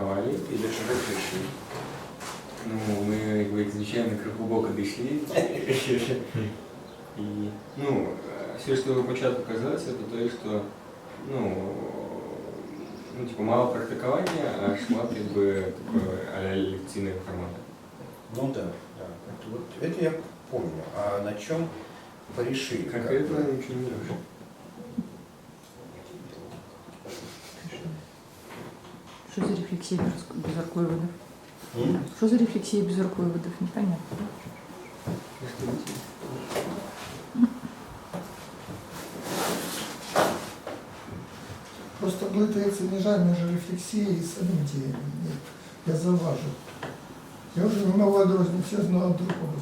практиковали и даже пришли. Ну, мы как бы звичайно глибоко дійшли. І, ну, все, що початку казалось, это то, что, ну, типа мало практикования, а шла как бы такое а-ля лекцийного формата. Ну да, да. Это я помню. А на чем порешили? Конкретно ничего не решил. Что за рефлексия без аркоидов? Что за рефлексия без аркоидов? Непонятно. Просто плутается межа между рефлексией и самим деянием. Я заважу. Я вже не могу відрізнити одно від другого.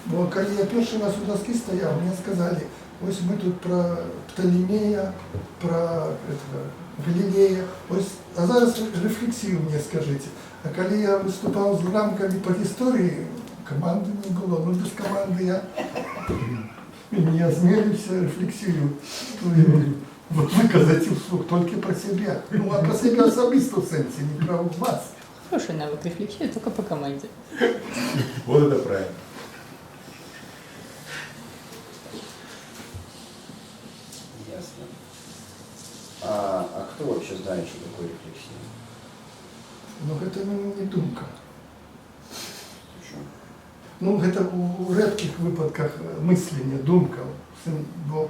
Бо коли я перший раз у доски стояв, мені сказали, ось ми тут про Птолемея, про Галілея, ось, а зараз рефлексію мені скажіть. А коли я виступав з рамками по історії, команди не було, ну без команди я осмелився рефлексію виказати вслух тільки про себе. Ну, а про себе особисто в сенсі, не про вас. Хороший навык рефлексии, только по команде. Вот это правильно. Ясно. А кто вообще знает, что такое рефлексия? Ну, это не думка. Почему? Ну, это у редких випадках мислення, думка. Бо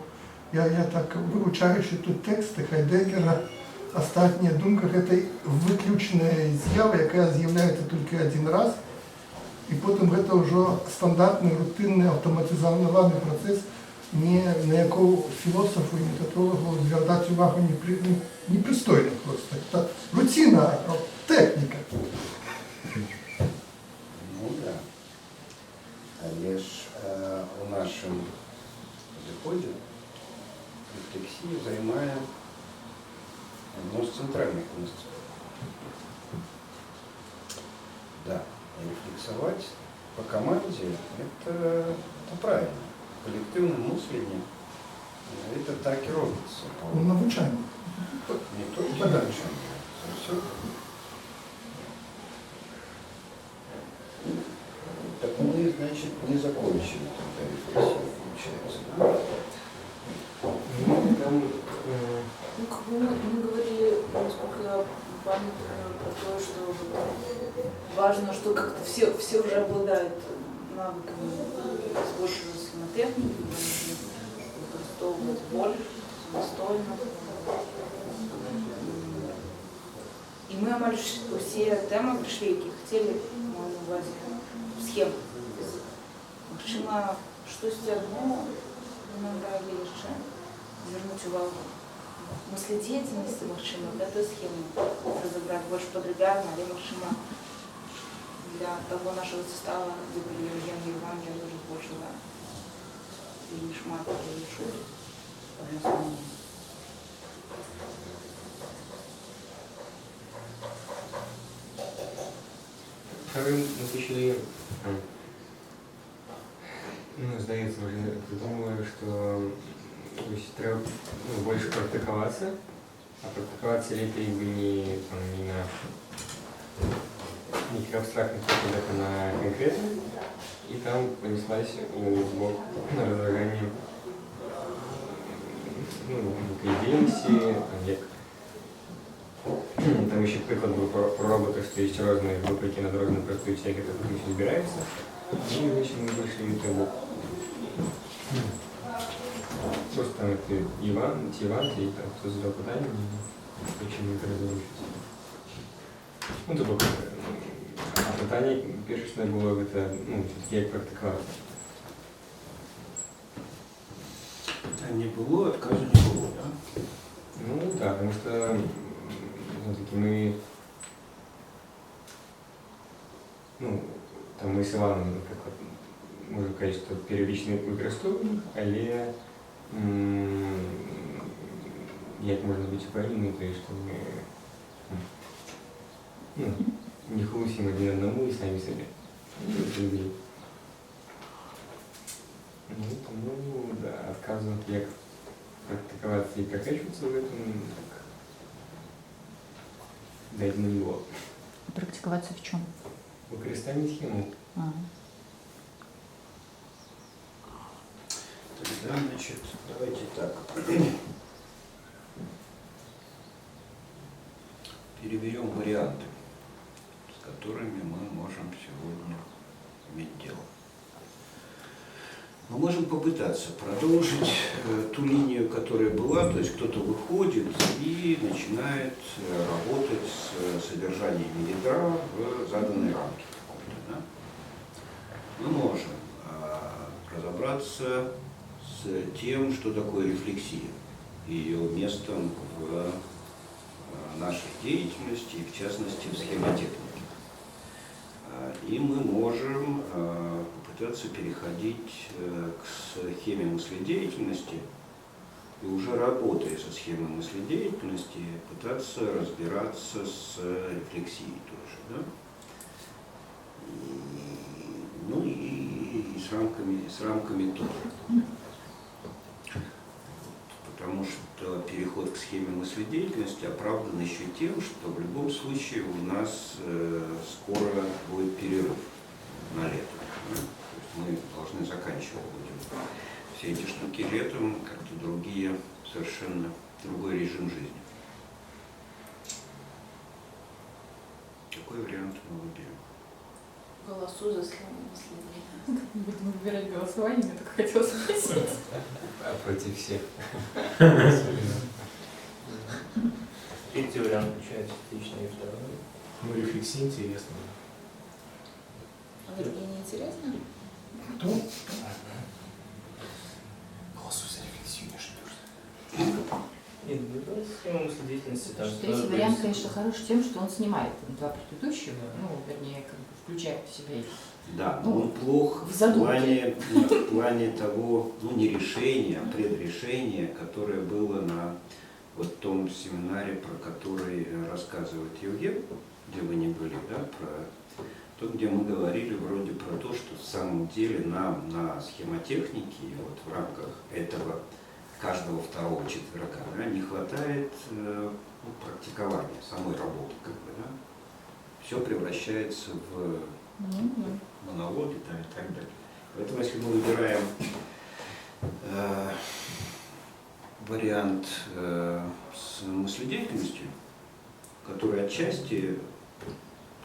я так вивчаючи тут тексти Хайдеггера, остатня думка – це виключна з'ява, яка з'являється тільки один раз, і потім це вже стандартний, рутинний, автоматизований процес, на якого філософу і методологу звертати увагу непристойно просто. Це рутина, техніка. Ну да. Але ж у нашем підході рефлексия займає одно з центральних місць. Да, рефлексовать по команде это правильно. Коллективное мышление это так и робится. Ну, навчання. Не только Подальше. навчання. Все. Так мы, значит, не закончили тогда рефлексию, получается, да? Ну, как бы мы говорили, насколько я помню, про то, что важно, что как-то все уже обладают навыками сборщика схемотехники, використовувати боль самостійно. І ми майже усі теми прийшли, які хотіли, маю на увазі, схем. Можливо, щось одно нам дали ще звернути увагу. Мыследеятельности, можливо, эту схему разобрать больше подробно, але можливо для того нашего состава, где были Евгений и Евангелие, уже больше, да, и шмат, и шут, по-моему. Ми почали, ну, здається, вже придумали, що треба більше практикуватися, а практикуватися ліпше не на неких абстрактных методах, а на конкретных, и там понеслась у бок на разложение идейности, там еще приклад был про робота, что есть разные вопреки на дорожную простую человека, который не разбирается, и значит мы вышли в этот бок. Просто там это Иван, и там кто задал питание, почему это разрушить. Ну, то пока. А питання перше було все-таки як практикувати. Не было, отказа не было, да? Ну да, потому что все-таки мы, там ми з Іваном, наприклад, можу сказати, що періодично використовуємо, але як можна бути впевненим, то що ми не хлусим один одному и сами себе. Ну, тому, да, отказывать як практиковаться и прокачиваться в этом, так, дать на него. Практиковаться в чем? Використання схему. А. Тогда, значит, давайте так. Переберем варианты, с которыми мы можем сегодня иметь дело. Мы можем попытаться продолжить ту линию, которая была, то есть кто-то выходит и начинает работать с содержанием ядра в заданной рамке какой-то. Да? Мы можем разобраться с тем, что такое рефлексия и ее местом в нашей деятельности, и в частности в схемотехнике. И мы можем попытаться переходить к схеме мыследеятельности и уже работая со схемой мыследеятельности пытаться разбираться с рефлексией тоже. Да? Ну и с рамками тоже. Потому что переход к схеме мыследеятельности оправдан еще тем, что в любом случае у нас скоро будет перерыв на лето. Да? То есть мы должны заканчивать будем все эти штуки летом, как-то другие, совершенно другой режим жизни. Какой вариант мы выберем? Голосу за схему мысления. Будем выбирать голосование, мне только хотелось спросить. А против всех. Третий вариант получается отлично, и второй. Ну, рефлексия интересная. А Евгений, интересно? Кто? Голосуй за рефлексию, не ждешь. Нет, выбрать схему мыследеятельности. Там, Третий вариант, конечно, хорош тем, что он снимает два предыдущих, ну, вернее, как бы включает в себя их. Да, но он плох в в плане того, ну не решения, а предрешения, которое было на вот том семинаре, про который рассказывает Евген, где вы не были, да, про то, где мы говорили вроде про то, что в самом деле нам на схемотехнике, вот в рамках этого каждого второго четверга, да, не хватает практикования самой работы, как бы, да. Все превращается в монологи, да, и так далее. Поэтому, если мы выбираем вариант с мыследеятельностью, который отчасти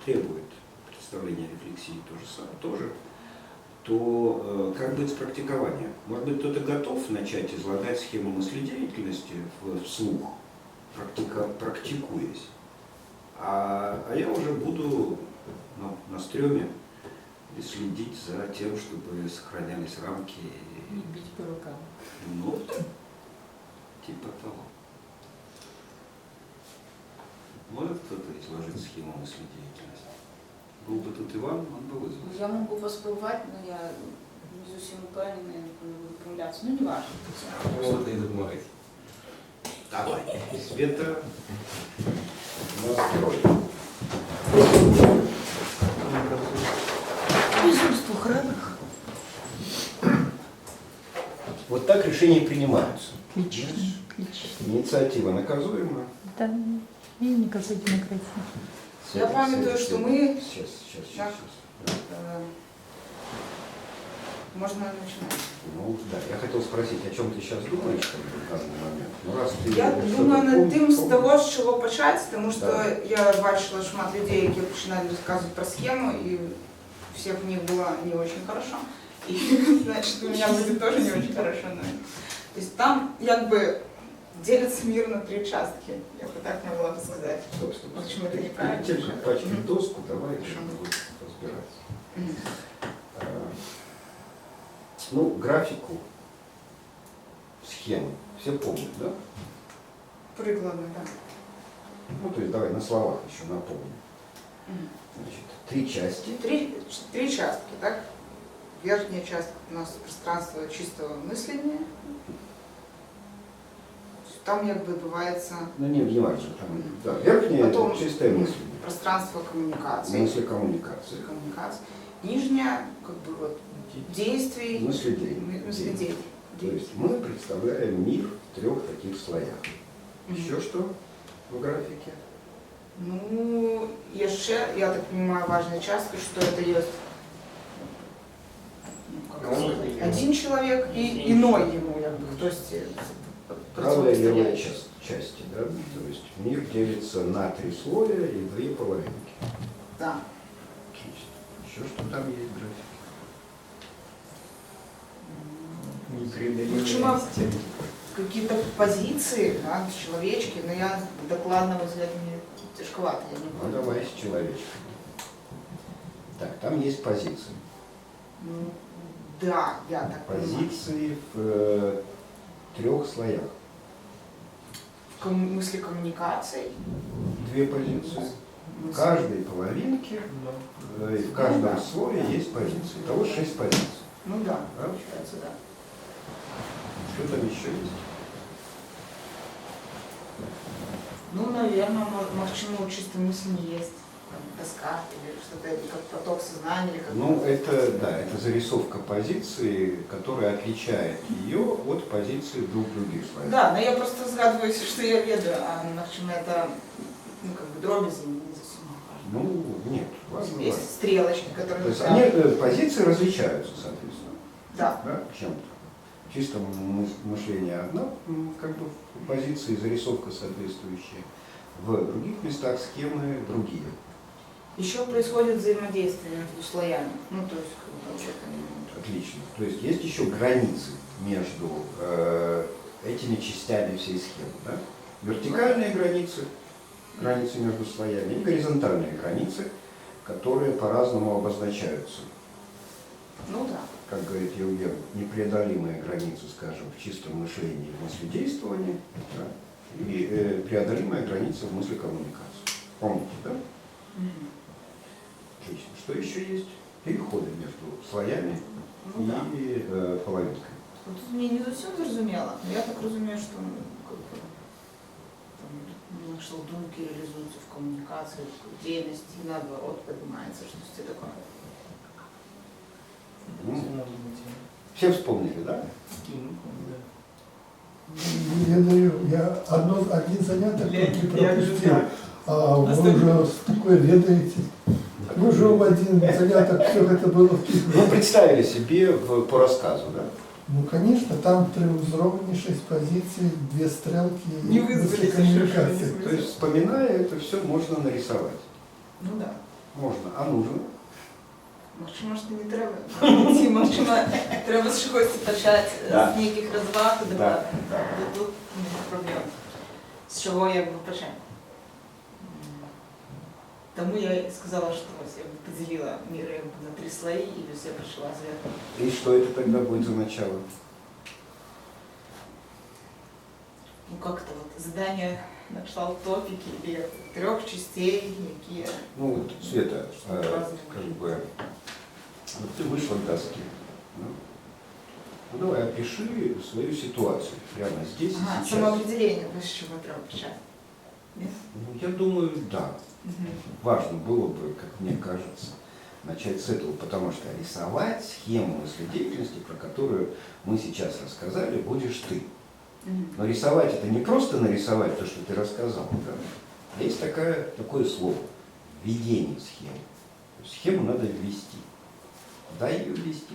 требует представления рефлексии тоже, то как быть с практикованием? Может быть, кто-то готов начать излагать схему мыследеятельности вслух, практикуясь, а я уже буду на стреме и следить за тем, чтобы сохранялись рамки. И бить по рукам. Ну, типа того. Может кто-то изложить схему мыследеятельности? Был бы тут Иван, он бы вызвал. Я могу поспробовать, но я не совсем правильно выправляться. Ну, не важно. Вот и допомагать. Давай. Света, настрой. Безумство храбрых. Вот так решения принимаются. Отлично, Знаешь, отлично. инициатива наказуема. Да, и никакой демократии. Я памятую, что мы... Сейчас. Можно начинать. Ну да, я хотел спросить, о чем ты сейчас думаешь в данный момент? Ну, раз ты Я что-то думаю над тим, з помнишь, того, з чого почати, тому що Так. я бачила шмат людей, які починали розказувати про схему, і у всех в них было не очень хорошо. И значит, у меня будет тоже не очень хорошо. Но... То есть там как бы делится мир на 3 частки, я бы так могла бы сказать. Собственно, Почему это неправильно? Перед тем, как пачкать Мгм. доску, давай Хорошо. разбираться. Мгм. Ну, графику схемы все помнят, да? Прикладно, да. Ну, то есть давай на словах еще напомним. Мгм. Значит, 3 части. Три частки, так? Верхняя часть у нас пространство чистого мышления. Там как бы отбывается Ну, не важно. Там, да, верхняя Потом- это чистое мышление. пространство коммуникации. Мысли коммуникации. Коммуникации. Нижняя, как бы вот, действий, Мысли мысли То есть мы представляем мир в 3 таких слоях. Еще что в графике? Ну, еще, я так понимаю, важная часть, что это есть один человек и иной ему, то есть Правая и левая части, да? То есть мир делится на 3 слоя и 2 половинки. да. Отлично. Еще что там есть в графике? Непреодолимые Какие-то позиции, да, человечки, но я докладного взгляда мне тяжковато, я не Ну понял. давай с человечком. Так, там есть позиции. Ну, да, я так понимаю. Позиции в 3 слоях. В мысли коммуникаций. 2 позиции. В мысли- каждой половинке и в каждом Ну да. слое есть позиции. Итого 6 позиций. Ну да, Да? получается, да. Что там еще есть? Ну, наверное, максимум чисто мысли не есть. Там, тоска или что-то, или как поток сознания, или как... Ну, это, да, это зарисовка позиции, которая отличает ее от позиции 2 других слоев. Да, но я просто згадываюсь, что я ведаю, а максимум это, ну, как бы дробизи не совсем. Ну, нет, важно. Есть стрелочки, которые... То есть да. они, позиции различаются, соответственно. Да. Да, чем-то. Чисто мышление одно, как бы позиции, зарисовка соответствующая. В других местах схемы другие. Еще происходит взаимодействие между слоями. Ну, то есть, как бы, вообще-то... Отлично. То есть есть еще границы между этими частями всей схемы. Да? Вертикальные границы, границы между слоями, и горизонтальные границы, которые по-разному обозначаются. Ну да. Как говорит Евген, непреодолимые границы, скажем, в чистом мышлении и мыследействовании, да? И преодолимая граница в мыслекоммуникации. Помните, да? Отлично. Что еще есть? Переходы между слоями Ну да. и половинками. Вот тут мне не совсем зрозумело, но я так разумею, что ну, как бы, там, что думки реализуются в коммуникации, в деятельности, и наоборот поднимается, что все такое. Ну, все вспомнили, да? Ведаю, я один заняток только Я вижу, пропустил, да. а вы уже такое ведаете. Вы уже в один заняток все это было Ну, вписано. представили себе по рассказу, да? Ну, конечно, там 3 уровня, 6 позиций, 2 стрелки Не и вызвались коммуникации. еще, То есть, вспоминая это все, можно нарисовать. Ну да. Можно, а нужно. Може, не треба. Ці, може, треба з чогось почати, Да. з ніяких розваг, Да. тут не проблем. З чого якби почати. Тому я і сказала, що ось я б поділила мир якби на 3 слої, і ось я прийшла зверху. И что это тогда будет за начало? Ну как-то вот задание на кшталт топики или 3 частей, які... Ну вот, Света, Разные. как бы, вот ты вышла к доске. Да? Ну давай опиши свою ситуацию прямо здесь и Ага, сейчас. самоопределение, ось з чого треба почати. Ні? Ну, я думаю, да. Мгм. Важно было бы, как мне кажется, начать с этого, потому что рисовать схему мыследеятельности, про которую мы сейчас рассказали, будешь ты. Мгм. Но рисовать это не просто нарисовать то, что ты рассказал. Да? Есть такое слово – введение схемы. То есть схему надо ввести. Куда ее ввести?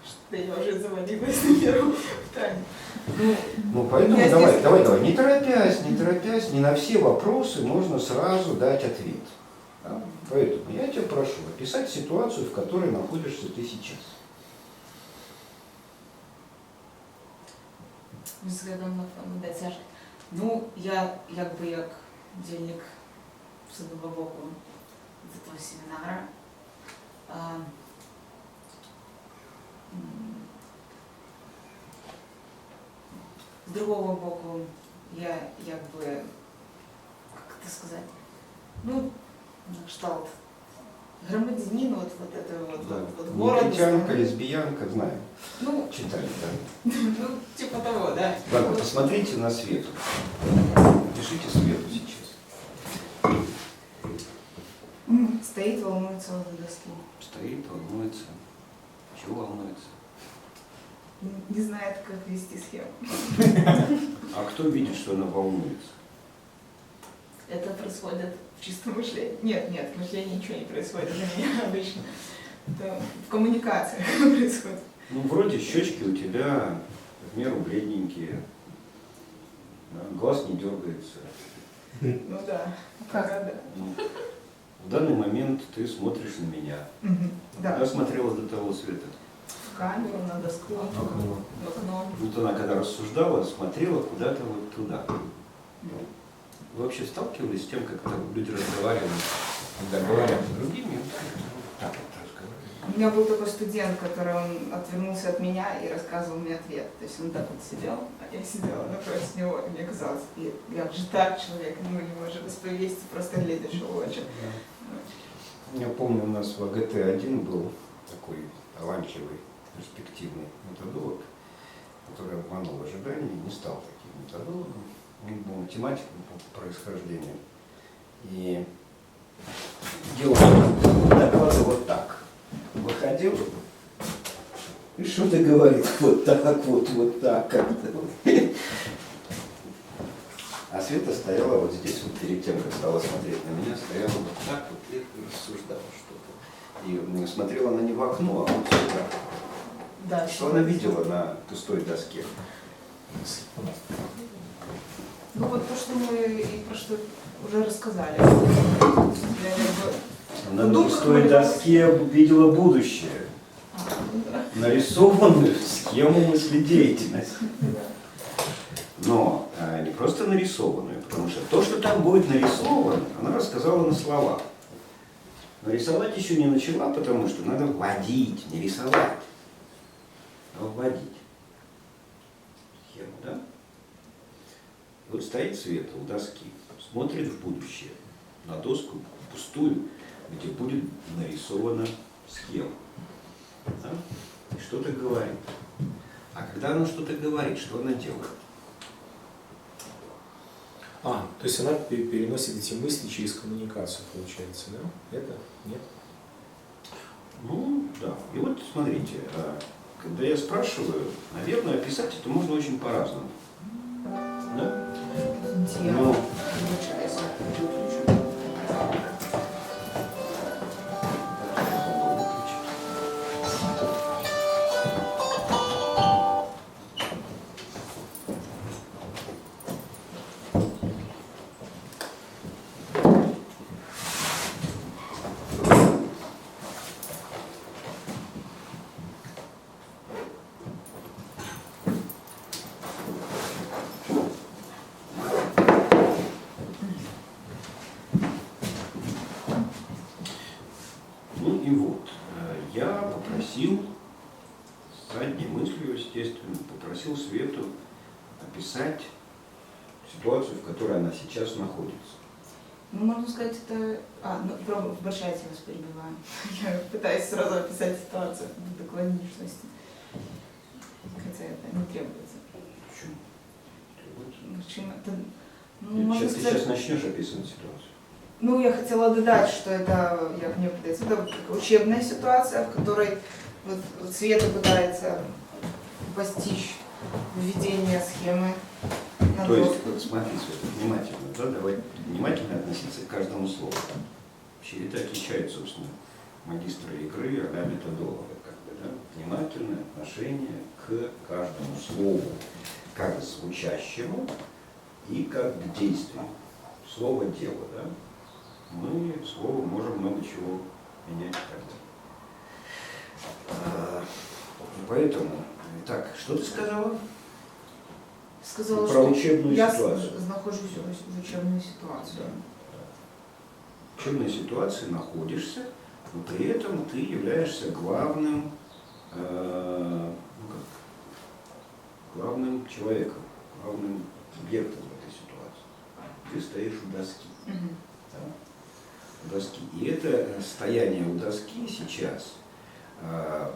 Что я уже заводилась на первом питании. Ну, поэтому Я давай, здесь- давай, не торопясь, не на все вопросы можно сразу дать ответ. Да? Поэтому я тебя прошу описать ситуацию, в которой находишься ты сейчас. Згадом на дитяче. Ну, я якби як дільник з одного боку з того семінара. З другого боку, я якби, як це сказати, ну, на кшталт громадянин вот этого вот города. Негритянка, лесбиянка, знаю. Ну, Читали, да. ну, типа того, да. Ладно, посмотрите на Свету. Пишите Свету сейчас. Стоит, волнуется возле доски. Стоит, волнуется. Чего волнуется? Не знает, как вести схему. А кто видит, что она волнуется? Это происходит в чистом мышлении. Нет, в мышлении ничего не происходит для меня обычно. Это в коммуникациях происходит. Ну, вроде щечки у тебя в меру бледненькие, да, глаз не дергается. Ну да. Правда. Ну, в данный момент ты смотришь на меня. Да. Куда смотрела до того Света? В камеру, на доску, в окно. Вот она, когда рассуждала, смотрела куда-то вот туда. Вы вообще сталкивались с тем, как там люди разговаривают, когда говорят с другими, вот так вот разговаривают? У меня был такой студент, который он отвернулся от меня и рассказывал мне ответ. То есть он так вот сидел, а я сидела напротив него, и мне казалось, як же так человек не может розповісти, просто глядишь в очи. Я помню, у нас в АГТ-1 был такой талантливый, перспективный методолог, который обманул ожидания и не стал таким методологом. Он был математиком по происхождению. И делал доклады вот так. Выходил и что-то говорит вот так, вот так как-то. А Света стояла вот здесь, вот перед тем, как стала смотреть на меня, стояла вот так вот и рассуждала что-то. И смотрела она не в окно, а вот сюда. Да, Что она видела на пустой доске? Ну вот то, что мы и про что уже рассказали. Я как бы- Она на пустой доске видела будущее, нарисованную схему мыследеятельности. Но не просто нарисованную, потому что то, что там будет нарисовано, она рассказала на словах. Но рисовать еще не начала, потому что надо вводить, не рисовать, а вводить схему, да? Вот стоит Света у доски, смотрит в будущее, на доску пустую, где будет нарисована схема. Да? И что-то говорит. А когда она что-то говорит, что она делает? То есть она переносит эти мысли через коммуникацию, получается, да? Это? Нет? Ну, да. И вот смотрите, когда я спрашиваю, наверное, описать это можно очень по-разному. Да? Я Но обучаюсь. Ну и вот, я попросил, с задней мыслью, естественно, попросил Свету описать ситуацию, в которой она сейчас находится. Ну, можно сказать, это... Большая вас перебиваю. Я пытаюсь сразу описать ситуацию в докладничности. Хотя это не требуется. Почему? Почему это... Ну, можно Сейчас, ты сказать... сейчас начнешь описывать ситуацию. Ну, я хотела додать, что это, як мне подается, это вот такая учебная ситуация, в которой вот Света пытается постичь введение схемы на То есть, доску. вот смотри, Света, внимательно, да, давай внимательно относиться к каждому слову. Вообще это отличает, собственно, магистра игры а методолога, как бы, да? Внимательное отношение к каждому слову, как к звучащему и как к действию. Слово «дело», да? Мы словом можем много чего менять и так далее. Поэтому, так, что ты сказала? Сказала, Про что учебную я ситуацию. нахожусь в учебной ситуации. В учебной ситуации находишься, но при этом ты являешься главным, главным человеком, главным объектом в этой ситуации. Ты стоишь у доски. Да? У доски. И это стояние у доски сейчас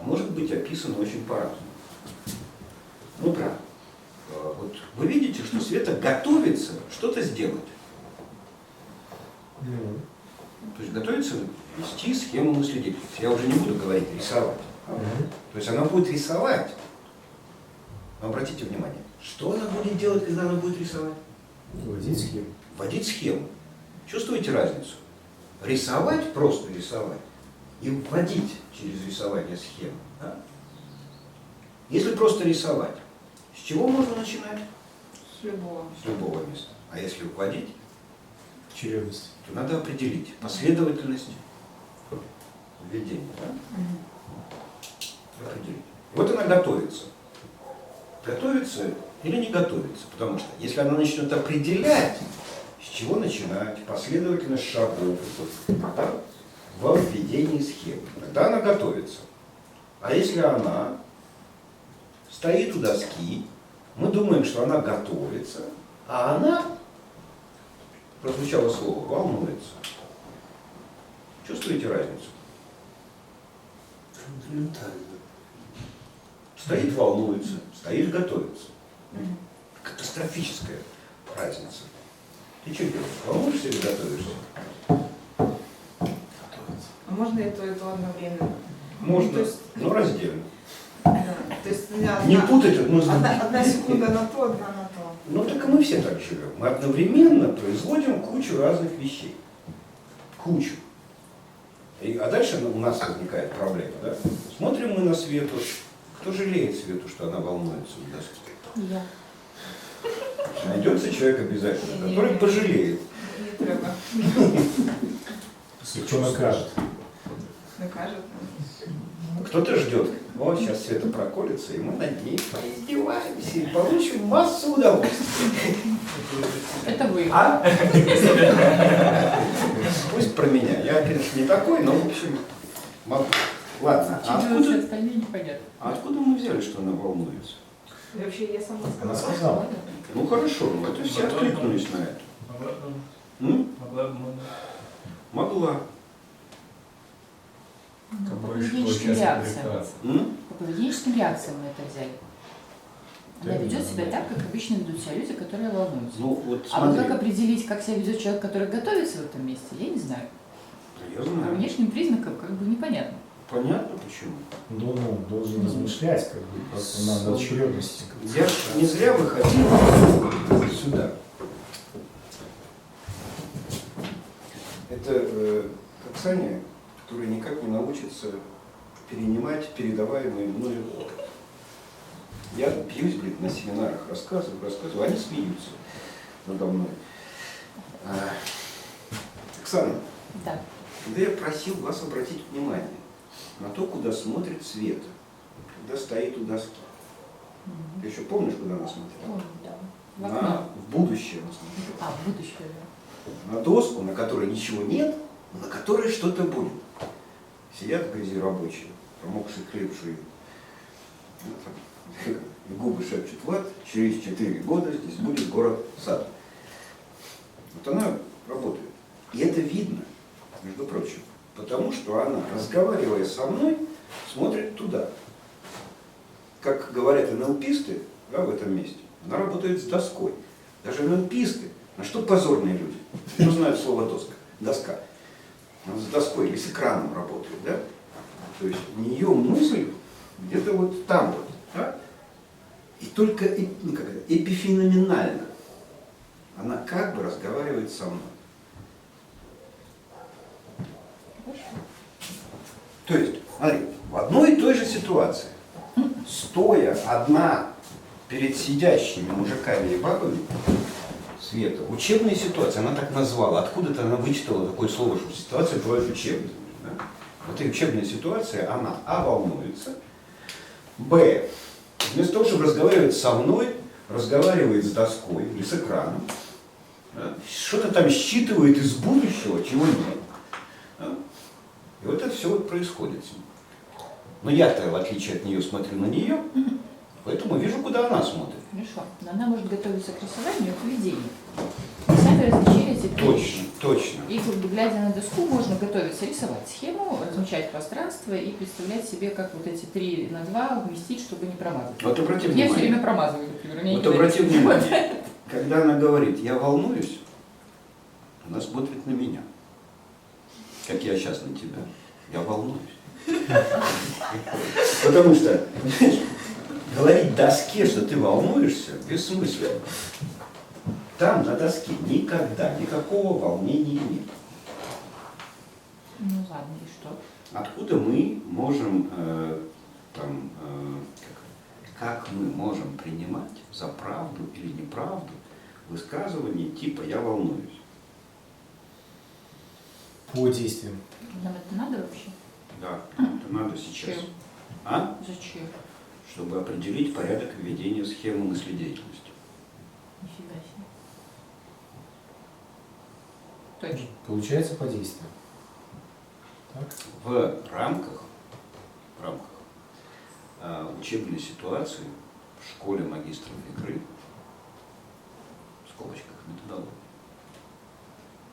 может быть описано очень по-разному. Ну да. Вот вы видите, что Света готовится что-то сделать. То есть готовится вести схему мыследеятельности. Я уже не буду говорить рисовать. То есть она будет рисовать. Но обратите внимание, что она будет делать, когда она будет рисовать? Вводить схему. Вводить схему. Чувствуете разницу? Рисовать, просто рисовать, и вводить через рисование схему. Да? Если просто рисовать, с чего можно начинать? С любого. С любого места. А если вводить, Очередность. то надо определить последовательность введения. Да? Определить. Вот она готовится. Готовится или не готовится? Потому что если она начнет определять, с чего начинать, последовательность шагов, да, во введении схемы, тогда она готовится. А если она стоит у доски, мы думаем, что она готовится, а она, прозвучало слово, волнуется. Чувствуете разницу? Стоит, волнуется, стоит, готовится. Катастрофическая разница. Ты что делаешь? Волнуешься или готовишься? А можно и то одновременно? Можно, То есть, но раздельно. да, то есть у меня Не путать одно с другим. одна секунда на то, одна на то. Ну так и мы все так живем. Мы одновременно производим кучу разных вещей. Кучу. А дальше у нас возникает проблема. Да? Смотрим мы на Свету. Кто жалеет Свету, что она волнуется у доски? Я. Найдется человек обязательно, который пожалеет. Не треба. Что накажет? Накажет. Кто-то ждет. Вот сейчас Света проколется, и мы над ней поиздеваемся и получим массу удовольствия. Это вы. А? Пусть про меня. Я, конечно, не такой, но, в общем, могу. Ладно, Чем все остальные непонятно. а откуда мы взяли, что она волнуется? И вообще я сама Она сказала. сказала. Ну хорошо, ну это все откликнулись на это. Могла. Могла. Ну, по Больше поведенческим получается реакциям. рефлексия. По поведенческим реакциям мы это взяли. Она ведет себя так, как обычно ведут себя люди, которые волнуются. Ну вот А вот смотри. как определить, как себя ведет человек, который готовится в этом месте, я не знаю. Я По знаю. внешним признакам как бы непонятно. Понятно почему. Ну, должен размышлять, как бы, просто надо очередность. Я ж не зря выходил сюда. Это как Саня, который никак не научится перенимать передаваемый мною опыт. Я бьюсь, блин, на семинарах, рассказываю, они смеются надо мной. Оксана, Да. когда я просил вас обратить внимание на то, куда смотрит Света, когда стоит у доски. Ты еще помнишь, куда она смотрела? Помню, да. В окно. В будущее она смотрела. А, в будущее, да. На доску, на которой ничего нет, но на которой что-то будет. Сидят в грязи рабочие, промокшие, хлебшие, и губы шепчут: вот, через 4 года здесь будет город-сад. Вот она работает. И это видно, между прочим, потому что она, разговаривая со мной, смотрит туда. Как говорят НЛПисты, да, в этом месте, она работает с доской. Даже НЛПисты, на что позорные люди, кто знает слово доска. Она с доской или с экраном работает, да? То есть у нее мысль где-то вот там вот, да? И только эпифеноменально она как бы разговаривает со мной. То есть, смотри, в одной и той же ситуации, стоя одна перед сидящими мужиками и бабами, Света, учебная ситуация, она так назвала, откуда-то она вычитала такое слово, что ситуация бывает учебная. Да? Вот и учебная ситуация, она волнуется, б, вместо того, чтобы разговаривать со мной, разговаривает с доской или с экраном, да? Что-то там считывает из будущего, чего нет. Да? И вот это все вот происходит с ним. Но я-то, в отличие от нее, смотрю на нее, поэтому вижу, куда она смотрит. Хорошо. Но она может готовиться к рисованию и к поведению. Вы сами различили эти две вещи. Точно. И как бы, глядя на доску, можно готовиться рисовать схему, размечать пространство и представлять себе, как вот эти 3 на 2 вместить, чтобы не промазать. Вот обрати Я внимание. все время промазываю, например. у меня Вот никогда обрати не внимание, когда она говорит: я волнуюсь, она смотрит на меня. как я сейчас на тебя, я волнуюсь. Потому что, понимаешь, говорить доске, что ты волнуешься, бессмысленно. Там, на доске, никогда никакого волнения нет. Ну ладно, и что? Откуда мы можем, как мы можем принимать за правду или неправду высказывание типа «я волнуюсь»? По действиям. Нам это надо вообще? Да, это надо сейчас. Зачем? А? Зачем? Чтобы определить порядок ведения схемы мыследеятельности. Нифига себе. Точно. Получается по действиям. Так? В рамках учебной ситуации в школе магистров игры, в скобочках методологии.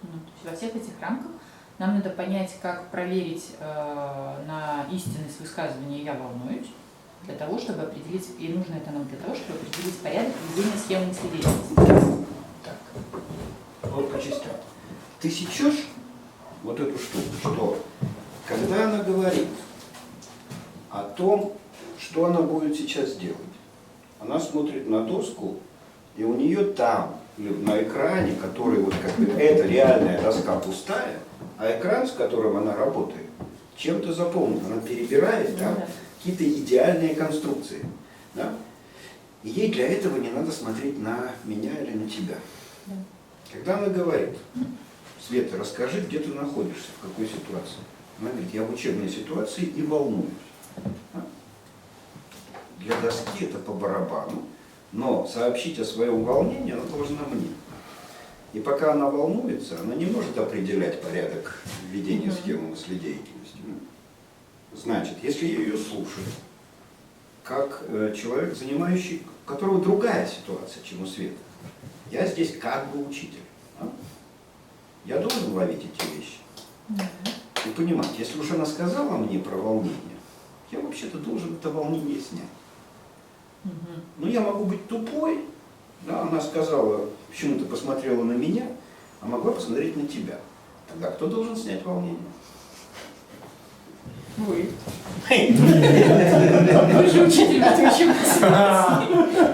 Ну, то есть во всех этих рамках нам надо понять, как проверить на истинность высказывания «я волнуюсь», для того, чтобы определить, и нужно это нам для того, чтобы определить порядок ведения схемы мыследеятельности. Так, вот по частям. Ты сечешь вот эту штуку, что когда она говорит о том, что она будет сейчас делать, она смотрит на доску, и у нее там, на экране, который вот как бы, это реальная доска пустая, а экран, с которым она работает, чем-то заполнен. Она перебирает там какие-то идеальные конструкции. Да? И ей для этого не надо смотреть на меня или на тебя. Когда она говорит: Света, расскажи, где ты находишься, в какой ситуации. Она говорит: я в учебной ситуации и волнуюсь. Для доски это по барабану, но сообщить о своем волнении она должна мне. И пока она волнуется, она не может определять порядок введения схемы мыследеятельности. Значит, если я ее слушаю, как человек, занимающий, у которого другая ситуация, чем у Светы, я здесь как бы учитель. Я должен ловить эти вещи и понимать, если уж она сказала мне про волнение, я вообще-то должен это волнение снять. Но я могу быть тупой, да, она сказала, почему-то посмотрела на меня, а могла посмотреть на тебя. Тогда кто должен снять волнение? Вы. Вы же учитель математики.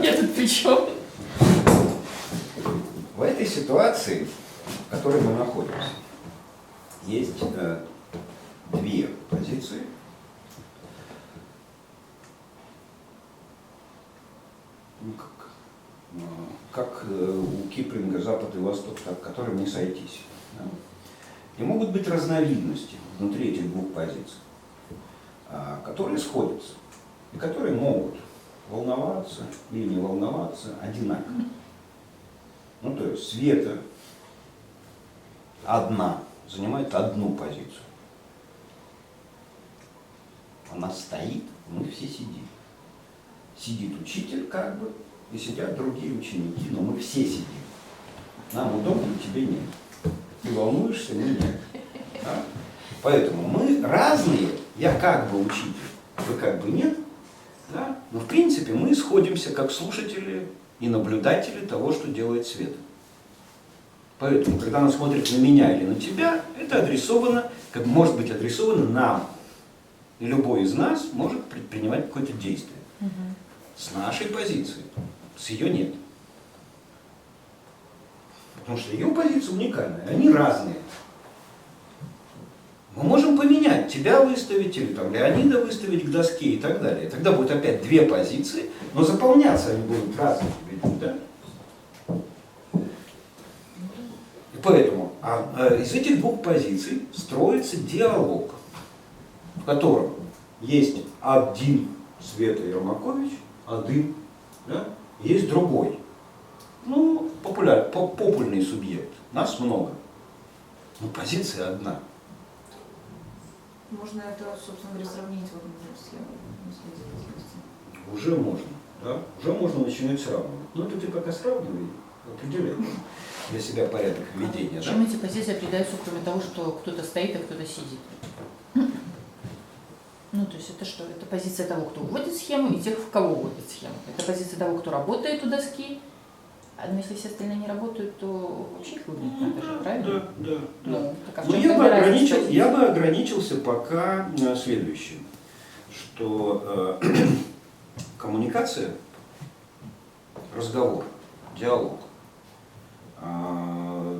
Я тут при чем? В этой ситуации, в которой мы находимся, есть две позиции. Как у Киплинга «Запад и Восток», которым не сойтись. Да? И могут быть разновидности внутри этих двух позиций, которые сходятся, и которые могут волноваться или не волноваться одинаково. Ну, то есть Света одна, занимает одну позицию. Она стоит, мы все сидим. Сидит учитель как бы, и сидят другие ученики, но мы все сидим. Нам удобно, тебе нет. Ты волнуешься, мне нет. Да? Поэтому мы разные, я как бы учитель, вы как бы нет, да? Но в принципе мы сходимся как слушатели и наблюдатели того, что делает Света. Поэтому, когда она смотрит на меня или на тебя, это адресовано, как может быть адресовано нам. И любой из нас может предпринимать какое-то действие. С нашей позиции, с ее нет. Потому что ее позиция уникальная, они разные. Мы можем поменять, тебя выставить или там Леонида выставить к доске и так далее. Тогда будет опять две позиции, но заполняться они будут разными людьми, да? И поэтому из этих двух позиций строится диалог, в котором есть один Света Ермакович, один, да? Есть другой. Ну, попульный субъект. Нас много. Но позиция одна. Можно это, собственно говоря, сравнить вот с схемой мыследеятельности. Уже можно. Да? Уже можно начинать сравнивать. Но это ты пока сравнивай, определяй для себя порядок ведения. Чем Да? эти позиции определяются, кроме того, что кто-то стоит, а кто-то сидит? Ну, то есть это что? Это позиция того, кто вводит схему, и тех, в кого вводит схему. Это позиция того, кто работает у доски, но если все остальные не работают, то вообще их выгнать надо же, правильно? Да. Ну, так а в Но чем я бы, тогда разница? я бы ограничился пока следующим, что коммуникация, разговор, диалог,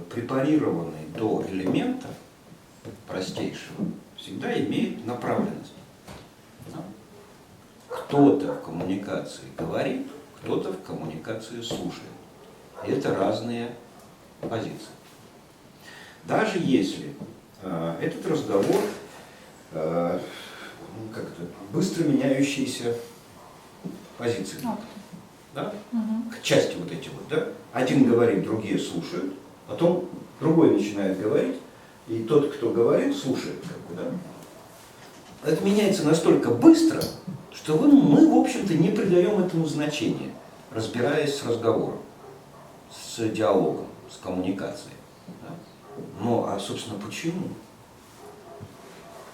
препарированный до элемента простейшего, всегда имеет направленность. Да? Кто-то в коммуникации говорит, кто-то в коммуникации слушает. Это разные позиции. Даже если этот разговор как-то быстро меняющиеся позиции, да? К части вот эти вот, да? Один говорит, другие слушают, потом другой начинает говорить, и тот, кто говорит, слушает, как бы, да? Это меняется настолько быстро, что мы, в общем-то, не придаем этому значения, разбираясь с разговором, с диалогом, с коммуникацией. Да? Ну, а, собственно, почему?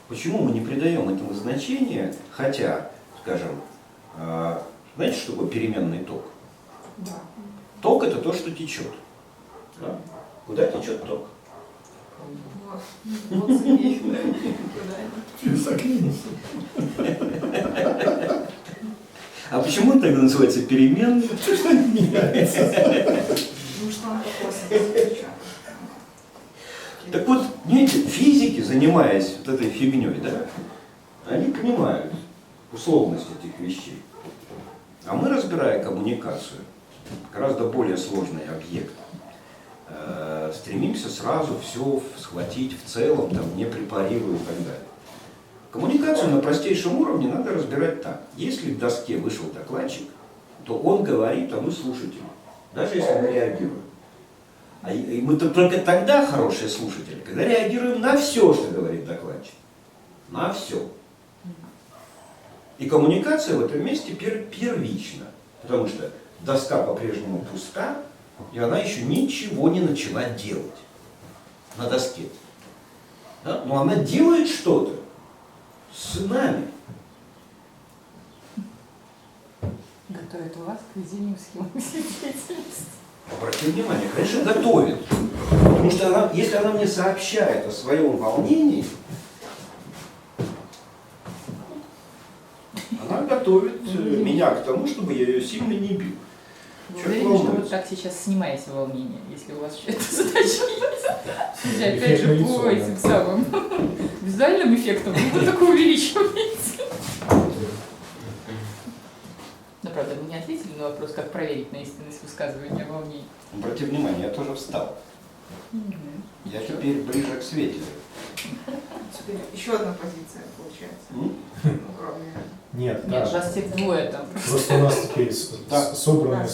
Почему мы не придаем этому значения, хотя, скажем, знаете, что такое переменный ток? Да. Ток – это то, что течет. Да? Куда течет ток? Вот забей. Через окно. А почему это тогда называется переменный? Что не меняется? Ну что он по космосу течет? Так вот, знаете, физики, занимаясь вот этой фигней, да, они понимают условность этих вещей. А мы, разбирая коммуникацию, гораздо более сложный объект, стремимся сразу все схватить в целом, там, не препарируя и так далее. Коммуникацию на простейшем уровне надо разбирать так. Если в доске вышел докладчик, то он говорит, а мы слушатели, даже если мы реагируем. И мы только тогда хорошие слушатели, когда реагируем на все, что говорит докладчик. На все. И коммуникация в этом месте первична, потому что доска по-прежнему пуста, и она еще ничего не начала делать на доске. Да? Но она делает что-то с нами. Готовит вас к ведению схемы деятельности. Обратите внимание, конечно, готовит. Потому что она, если она мне сообщает о своем волнении, она готовит меня к тому, чтобы я ее сильно не бил. Вы Человек уверены, что вы волнуется. так сейчас снимаете волнение, если у вас еще эта задача есть? Опять Эффект же, на лицо, по этим самым визуальным эффектам вы только увеличиваете. Но, правда, мы не ответили на вопрос, как проверить на истинность высказывания волнений. Обратите внимание, я тоже встал. Я теперь ближе к свету. Теперь еще одна позиция получается. М? Ну, кроме... Нет, Нет, да. вас тех двое там. Просто у нас теперь Да. собранные.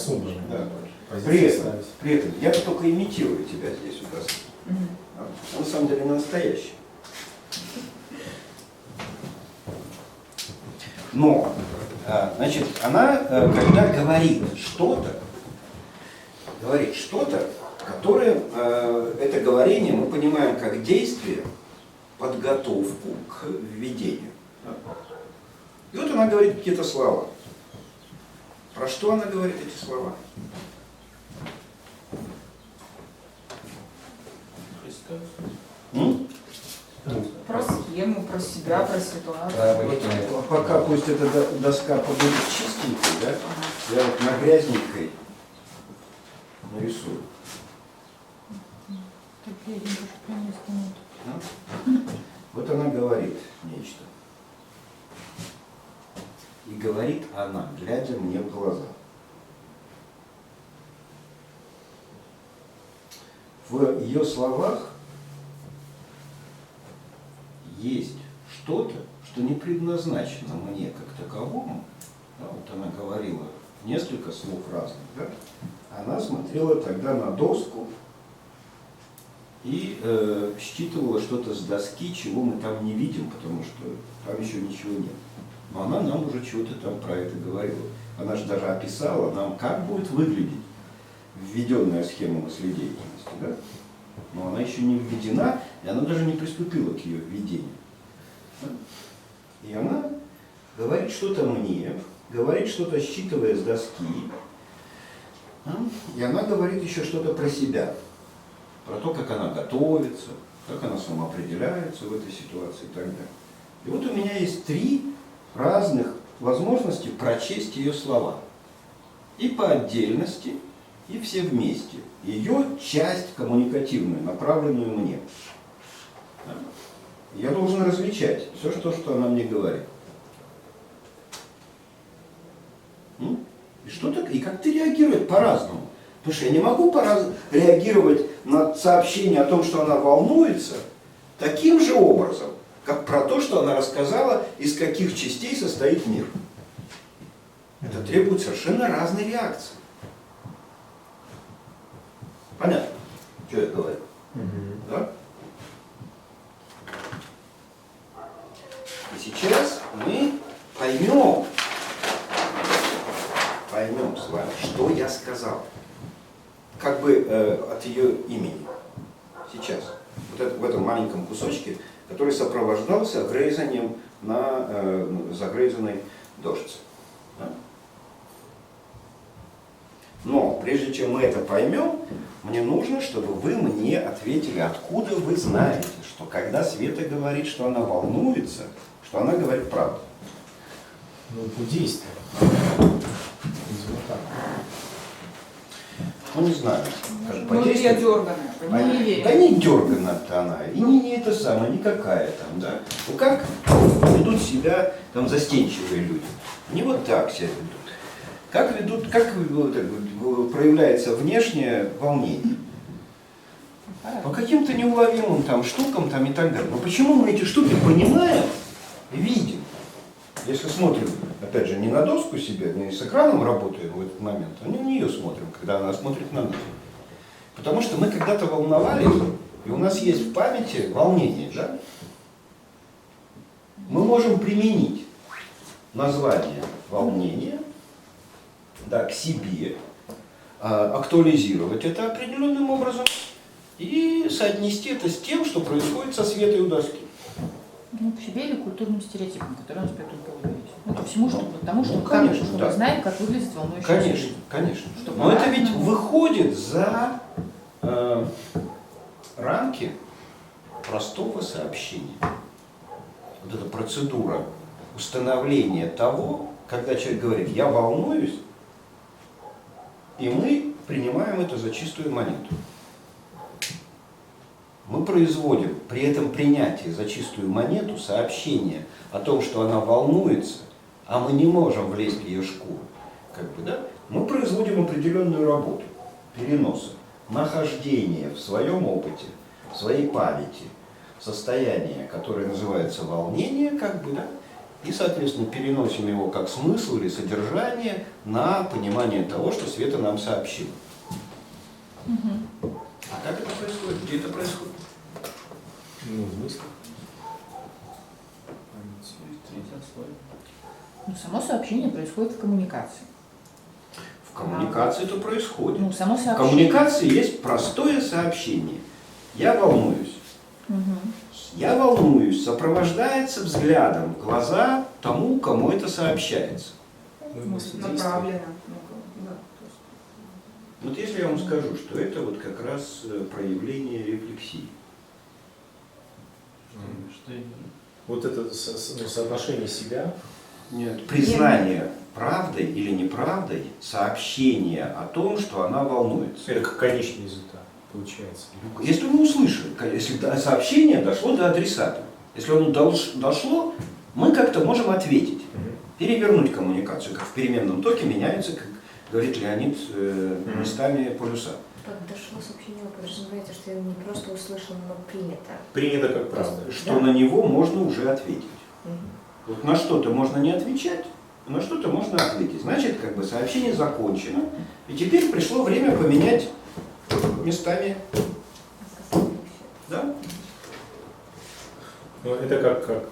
Да. Позиции При этом я только имитирую тебя здесь у нас. Мгм. А на самом деле настоящий. Но, значит, она, когда говорит что-то, которое, это говорение мы понимаем как действие, подготовку к введению. И вот она говорит какие-то слова. Про что она говорит эти слова? М? Про схему, про себя, про ситуацию. Вот, пока пусть эта доска побудет чистенькой, да, я вот на грязненькой нарисую. Да? Вот она говорит нечто. И говорит она, глядя мне в глаза. В ее словах есть что-то, что не предназначено мне как таковому. Да, вот она говорила несколько слов разных. Да? Она смотрела тогда на доску и считывала что-то с доски, чего мы там не видим, потому что там еще ничего нет. Но она нам уже чего-то там про это говорила. Она же даже описала нам, как будет выглядеть введенная схема мыследеятельности. Да? Но она еще не введена, и она даже не приступила к ее введению. Да? И она говорит что-то мне, говорит что-то, считывая с доски, И она говорит еще что-то про себя, про то, как она готовится, как она самоопределяется в этой ситуации и так далее. И вот у меня есть 3 разных возможности прочесть ее слова. И по отдельности, и все вместе. Ее часть коммуникативную, направленную мне. Я должен различать все, что она мне говорит. И что так? И как ты реагируешь по-разному. Потому что я не могу реагировать на сообщение о том, что она волнуется, таким же образом, как про то, что она рассказала, из каких частей состоит мир. Это требует совершенно разной реакции. Понятно, что я говорю? Да? И сейчас мы поймем с вами, что я сказал. Как бы от ее имени. Сейчас. Вот это, в этом маленьком кусочке, который сопровождался грейзанием на загрейзанной дошце. Да? Но прежде чем мы это поймем, мне нужно, чтобы вы мне ответили, откуда вы знаете, что когда Света говорит, что она волнуется, что она говорит правду. Ну, по действию. Ну, не знаю. Как по Ну, или я действию. дерганая. Мы не верим. Да не дергана-то она, и не это самое, никакая там, да. Ну как ведут себя там застенчивые люди? Они вот так себя ведут. Как ведут, проявляется внешнее волнение? По каким-то неуловимым там штукам там и так далее. Но почему мы эти штуки понимаем и видим? Если смотрим, опять же, не на доску себе, не с экраном работаем в этот момент, а не на нее смотрим, когда она смотрит на нас. Потому что мы когда-то волновались, и у нас есть в памяти волнение, да? Мы можем применить название волнения, да, к себе, актуализировать это определенным образом и соотнести это с тем, что происходит со Светой у доски. Ну, к себе или культурным стереотипам, которые у нас по этому поводу есть. Ну, ко всему, чтобы, потому что, конечно, чтобы да. знаем, как выглядит волнующая Конечно, жизнь. конечно. Чтобы Но это ведь по-разному. выходит за рамки простого сообщения. Вот эта процедура установления того, когда человек говорит «я волнуюсь», и мы принимаем это за чистую монету. Мы производим при этом принятии за чистую монету сообщение о том, что она волнуется, а мы не можем влезть в ее шкуру. Как бы, да? Мы производим определенную работу переноса, нахождения в своем опыте, в своей памяти состояния, которое называется волнение, как бы, да? И, соответственно, переносим его как смысл или содержание на понимание того, что Света нам сообщила. А как это происходит? Где это происходит? Ну, в мыслях. Третье слово. Ну, само сообщение происходит в коммуникации. В коммуникации это происходит. Ну, само В сообщение. коммуникации есть простое сообщение. Я волнуюсь. Мгм. Я волнуюсь сопровождается взглядом в глаза тому, кому это сообщается. Направлено. Вот если я вам скажу, что это вот как раз проявление рефлексии. Что именно? Вот это соотношение себя. Нет. Признание правдой или неправдой сообщение о том, что она волнуется. Это как конечный результат получается. Если мы услышали, если сообщение дошло до адресата, если оно дошло, мы как-то можем ответить, перевернуть коммуникацию, как в переменном токе меняются, как говорит Леонид, местами полюса. Как дошло сообщение, вы подразумеваете, что я не просто услышала, но принято. Принято как правда. Что на него можно уже ответить. Вот на что-то можно не отвечать, на что-то можно ответить. Значит, как бы сообщение закончено, и теперь пришло время поменять местами. Да? Но это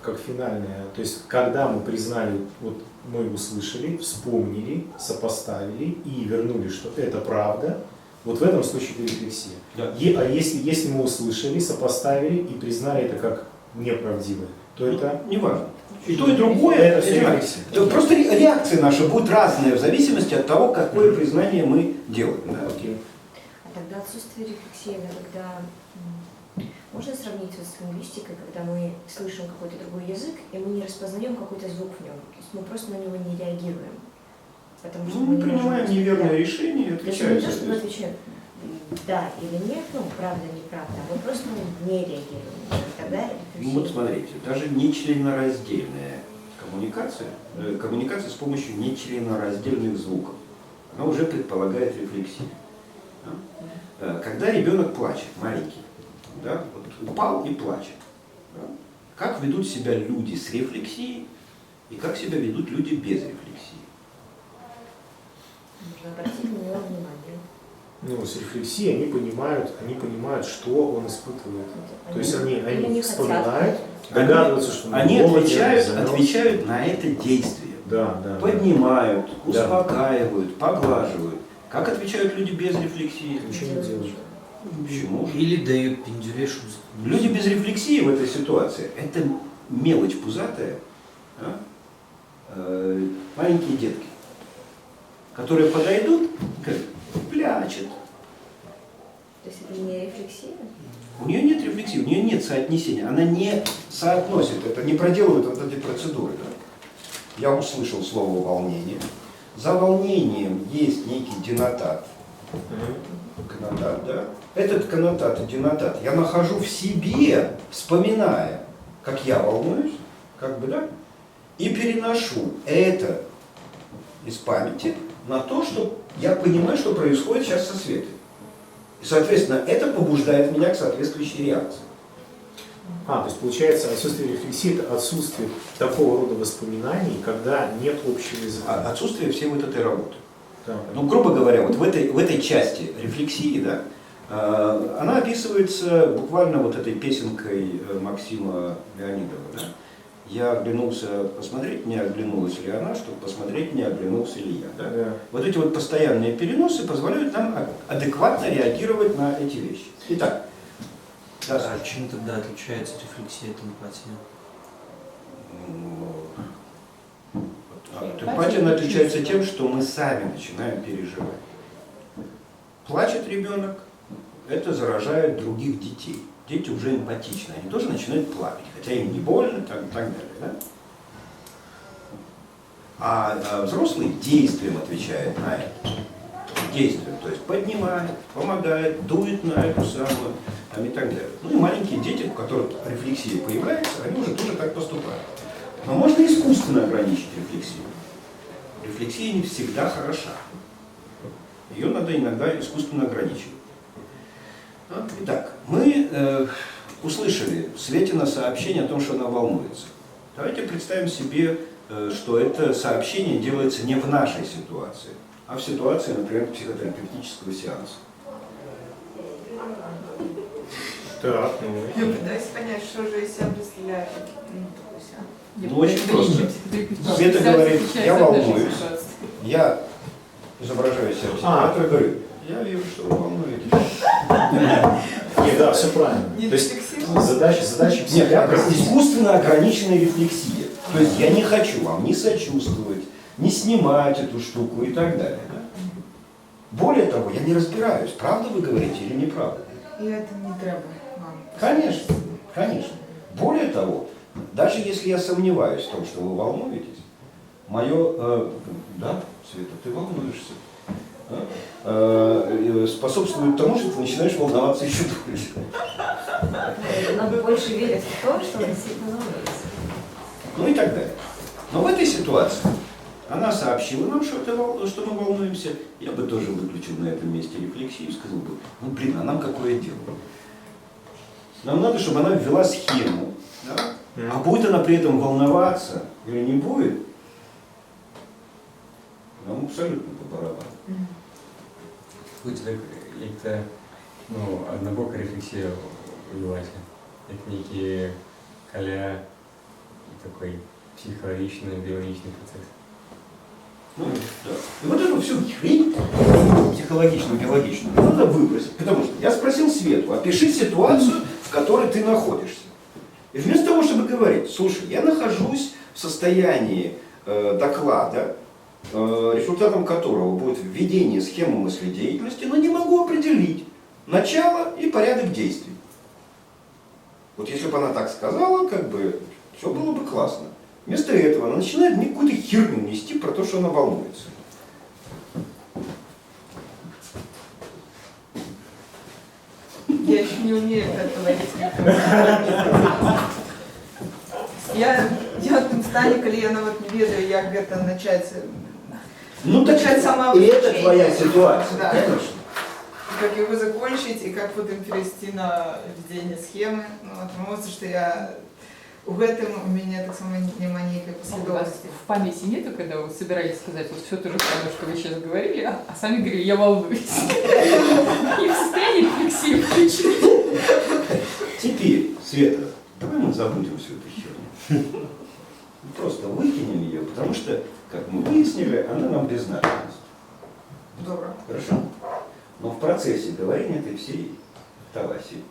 как финальное. То есть, когда мы признали, вот мы услышали, вспомнили, сопоставили и вернули, что это правда, вот в этом случае это рефлексия. Да. А если мы услышали, сопоставили и признали это как неправдивое, то это... Неважно. И то, и другое, Это это рефлексия. просто реакция наша будет разная в зависимости от того, какое признание мы делаем. Да? Окей. А тогда отсутствие рефлексии, это когда можно сравнить вот с лингвистикой, когда мы слышим какой-то другой язык, и мы не распознаем какой-то звук в нем. То есть мы просто на него не реагируем. Потому что Ну, мы не принимаем можем- неверное Да. решение и То есть мы отвечаем. не то, что мы соответственно. отвечаем да или нет, ну, правда, неправда, а мы просто не реагируем. И тогда Ну, вот смотрите, даже нечленораздельная коммуникация с помощью нечленораздельных звуков, она уже предполагает рефлексию. Да? Когда ребенок плачет, маленький, да, вот упал и плачет, да? Как ведут себя люди с рефлексией и как себя ведут люди без рефлексии? нужно обратить на него внимание. Ну, с рефлексией они понимают, что он испытывает. То есть они или не вспоминают, хотят. догадываются, что Они голоден, отвечают, замерз. отвечают на это действие. Да, да. Поднимают, Да. успокаивают, поглаживают. Как отвечают люди без рефлексии? Ничего не делают. Почему? Или дают пиндюрешу. Люди без рефлексии в этой ситуации – это мелочь пузатая, а? Маленькие детки, которые подойдут, говорят, плачет. То есть это не рефлексия? У нее нет рефлексии, у нее нет соотнесения, она не соотносит это, не проделывает вот эти процедуры. Да? Я услышал слово «волнение». За волнением есть некий денотат. Коннотат, да? Этот коннотат и денотат я нахожу в себе, вспоминая, как я волнуюсь, как бы, да, и переношу это из памяти на то, что я понимаю, что происходит сейчас со Светой. И, соответственно, это побуждает меня к соответствующей реакции. То есть получается, отсутствие рефлексии – это отсутствие такого рода воспоминаний, когда нет общего языка. Отсутствие всей вот этой работы. Да. Ну, грубо говоря, вот в этой части рефлексии, да, она описывается буквально вот этой песенкой Максима Леонидова. Да? Я оглянулся посмотреть, не оглянулась ли она, чтобы посмотреть, не оглянулся ли я. Да? Да. Вот эти вот постоянные переносы позволяют нам адекватно реагировать на эти вещи. Итак, да, А чем тогда отличается рефлексия от эмпатии? Эмпатия отличается тем, что мы сами начинаем переживать. Плачет ребенок, это заражает других детей. Дети уже эмпатичны, они тоже начинают плакать, хотя им не больно, так далее. Да? А взрослый действием отвечает на это. Действием, то есть поднимает, помогает, дует на эту самую и так далее. Ну и маленькие дети, у которых рефлексия появляется, они уже тоже так поступают. Но можно искусственно ограничить рефлексию. Рефлексия не всегда хороша. Ее надо иногда искусственно ограничивать. Итак, мы услышали Светина сообщение о том, что она волнуется. Давайте представим себе, что это сообщение делается не в нашей ситуации, а в ситуации, например, психотерапевтического сеанса. Так, Я пытаюсь понять, что же из себя представляет такой сеанс. Ну, очень просто. Света говорит, я волнуюсь, я изображаю себя психиатра и говорю, я вижу, что вы волнуетесь. Нет, да, все правильно. Не То есть рефлексивно? задача Нет, психиатра искусственно ограниченная рефлексия. То есть я не хочу вам ни сочувствовать, ни снимать эту штуку и так далее. Да? Более того, я не разбираюсь, правда вы говорите или неправда. И это не треба вам. Конечно, конечно. Более того, даже если я сомневаюсь в том, что вы волнуетесь, мое, да, Света, ты волнуешься, да, способствует тому, что ты начинаешь волноваться еще больше. Надо больше верить в то, что он действительно волнуется. Ну и так далее. Но в этой ситуации она сообщила нам, что мы волнуемся. Я бы тоже выключил на этом месте рефлексию и сказал бы, ну блин, а нам какое дело? Нам надо, чтобы она ввела схему, да? А будет она при этом волноваться или не будет, нам абсолютно по барабану. Будьте так, як однобока рефлексія відбувається, як некий каля такой психологічний, біологічний процесс. Ну, да. И вот эту всю хрень психологичную, биологичную надо выбросить. Потому что я спросил Свету, опиши ситуацию, в которой ты находишься. И вместо того, чтобы говорить, слушай, я нахожусь в состоянии доклада, результатом которого будет введение схемы мыследеятельности, но не могу определить начало и порядок действий. Вот если бы она так сказала, как бы, все было бы классно. Вместо этого она начинает мне какую-то херню нести про то, что она волнуется. Я еще не умею это говорить. Я в тым стане, калі я нават не ведаю, як гэта начать. Ну, так Начать и самообучение. это твоя ситуация, Да. конечно. Как его закончить и как потом перевести на ведение схемы. Ну, атрымоўваецца, што я у гэтым у меня так само няма нейкай У вас паследоўнасці. в памяти нету, когда вы собирались сказать вот все то же самое, что вы сейчас говорили, а сами говорили, я волнуюсь. И в состоянии рефлексии включить. Теперь, Света, давай мы забудем всю эту херню. Просто выкинем ее, потому что, как мы выяснили, она нам без надобности. Добро. Хорошо? Но в процессе говорения этой всей таласи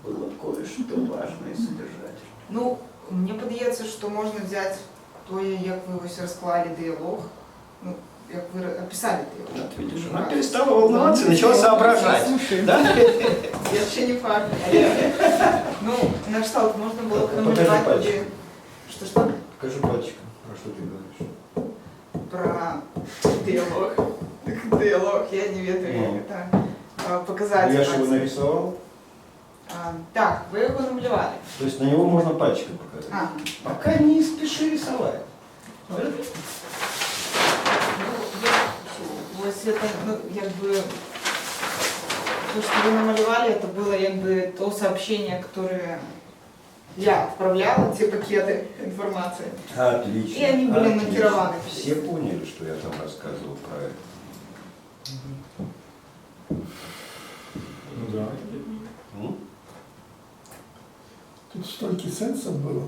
было кое-что важное и содержательное. Ну, мне падаецца, што можна взять тое, як вы вось расклалі дыялог, ну, як вы описали дыялог. Вот видишь, она перестала волноваться и начала соображать. Да? Я ще не факт. Ну, на кшталт можна було б Покажи намалювати. пальчиком. Что? Покажи пальчиком, про что ты говоришь. Про диалог. Так, диалог, я не ведаю, Ну. як это показать. Я же его нарисовал. Так, вы его намалевали. То есть на него можно пальчиком показать. Ага. Пока не спеши рисовать. Ну, ось это, ну, як бы, то, что вы намалевали, это было як бы то сообщение, которое я отправляла, те пакеты информации. Отлично. И они были отлично. маркированы. Все поняли, что я там рассказывал про это? Ну да. М? Тут столько сенсов было.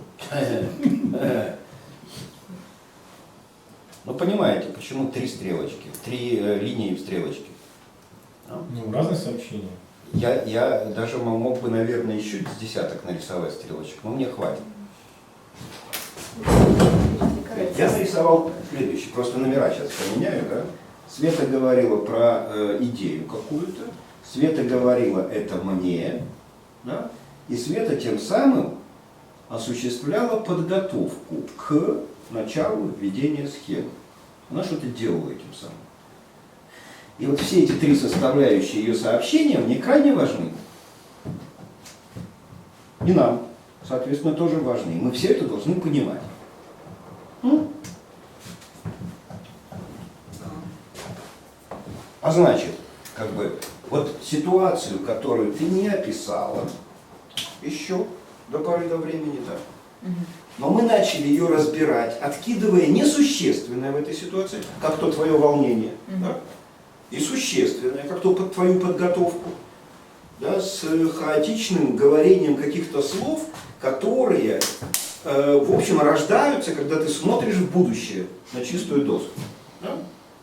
Ну, понимаете, почему 3 стрелочки, 3 линии в стрелочке? А? Ну, разные сообщения. Я даже мог бы, наверное, еще с десяток нарисовать стрелочек, но мне хватит. Я нарисовал следующий, просто номера сейчас поменяю, да? Света говорила про идею какую-то, Света говорила это мне, да? И Света тем самым осуществляла подготовку к началу введения схемы. Она что-то делала этим самым. И вот все эти 3 составляющие ее сообщения мне крайне важны. И нам, соответственно, тоже важны. И мы все это должны понимать. А значит, как бы, вот ситуацию, которую ты не описала еще до поры до времени, да. Но мы начали ее разбирать, откидывая несущественное в этой ситуации, как то твое волнение, да, и существенное, как то под твою подготовку, да, с хаотичным говорением каких-то слов, которые, в общем, рождаются, когда ты смотришь в будущее на чистую доску. Да?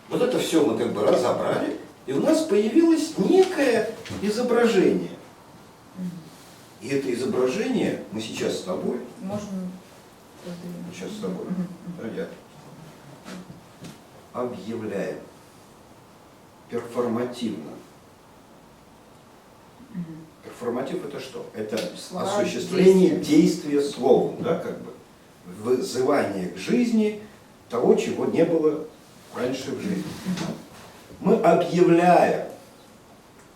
Вот это все мы как бы разобрали, и у нас появилось некое изображение. И это изображение мы сейчас с тобой, Можно. сейчас с тобой, да, я объявляем перформативно. Перформатив это что? Это Слова, осуществление действия. действия словом, да, как бы вызывание к жизни того, чего не было раньше в жизни. Мы объявляем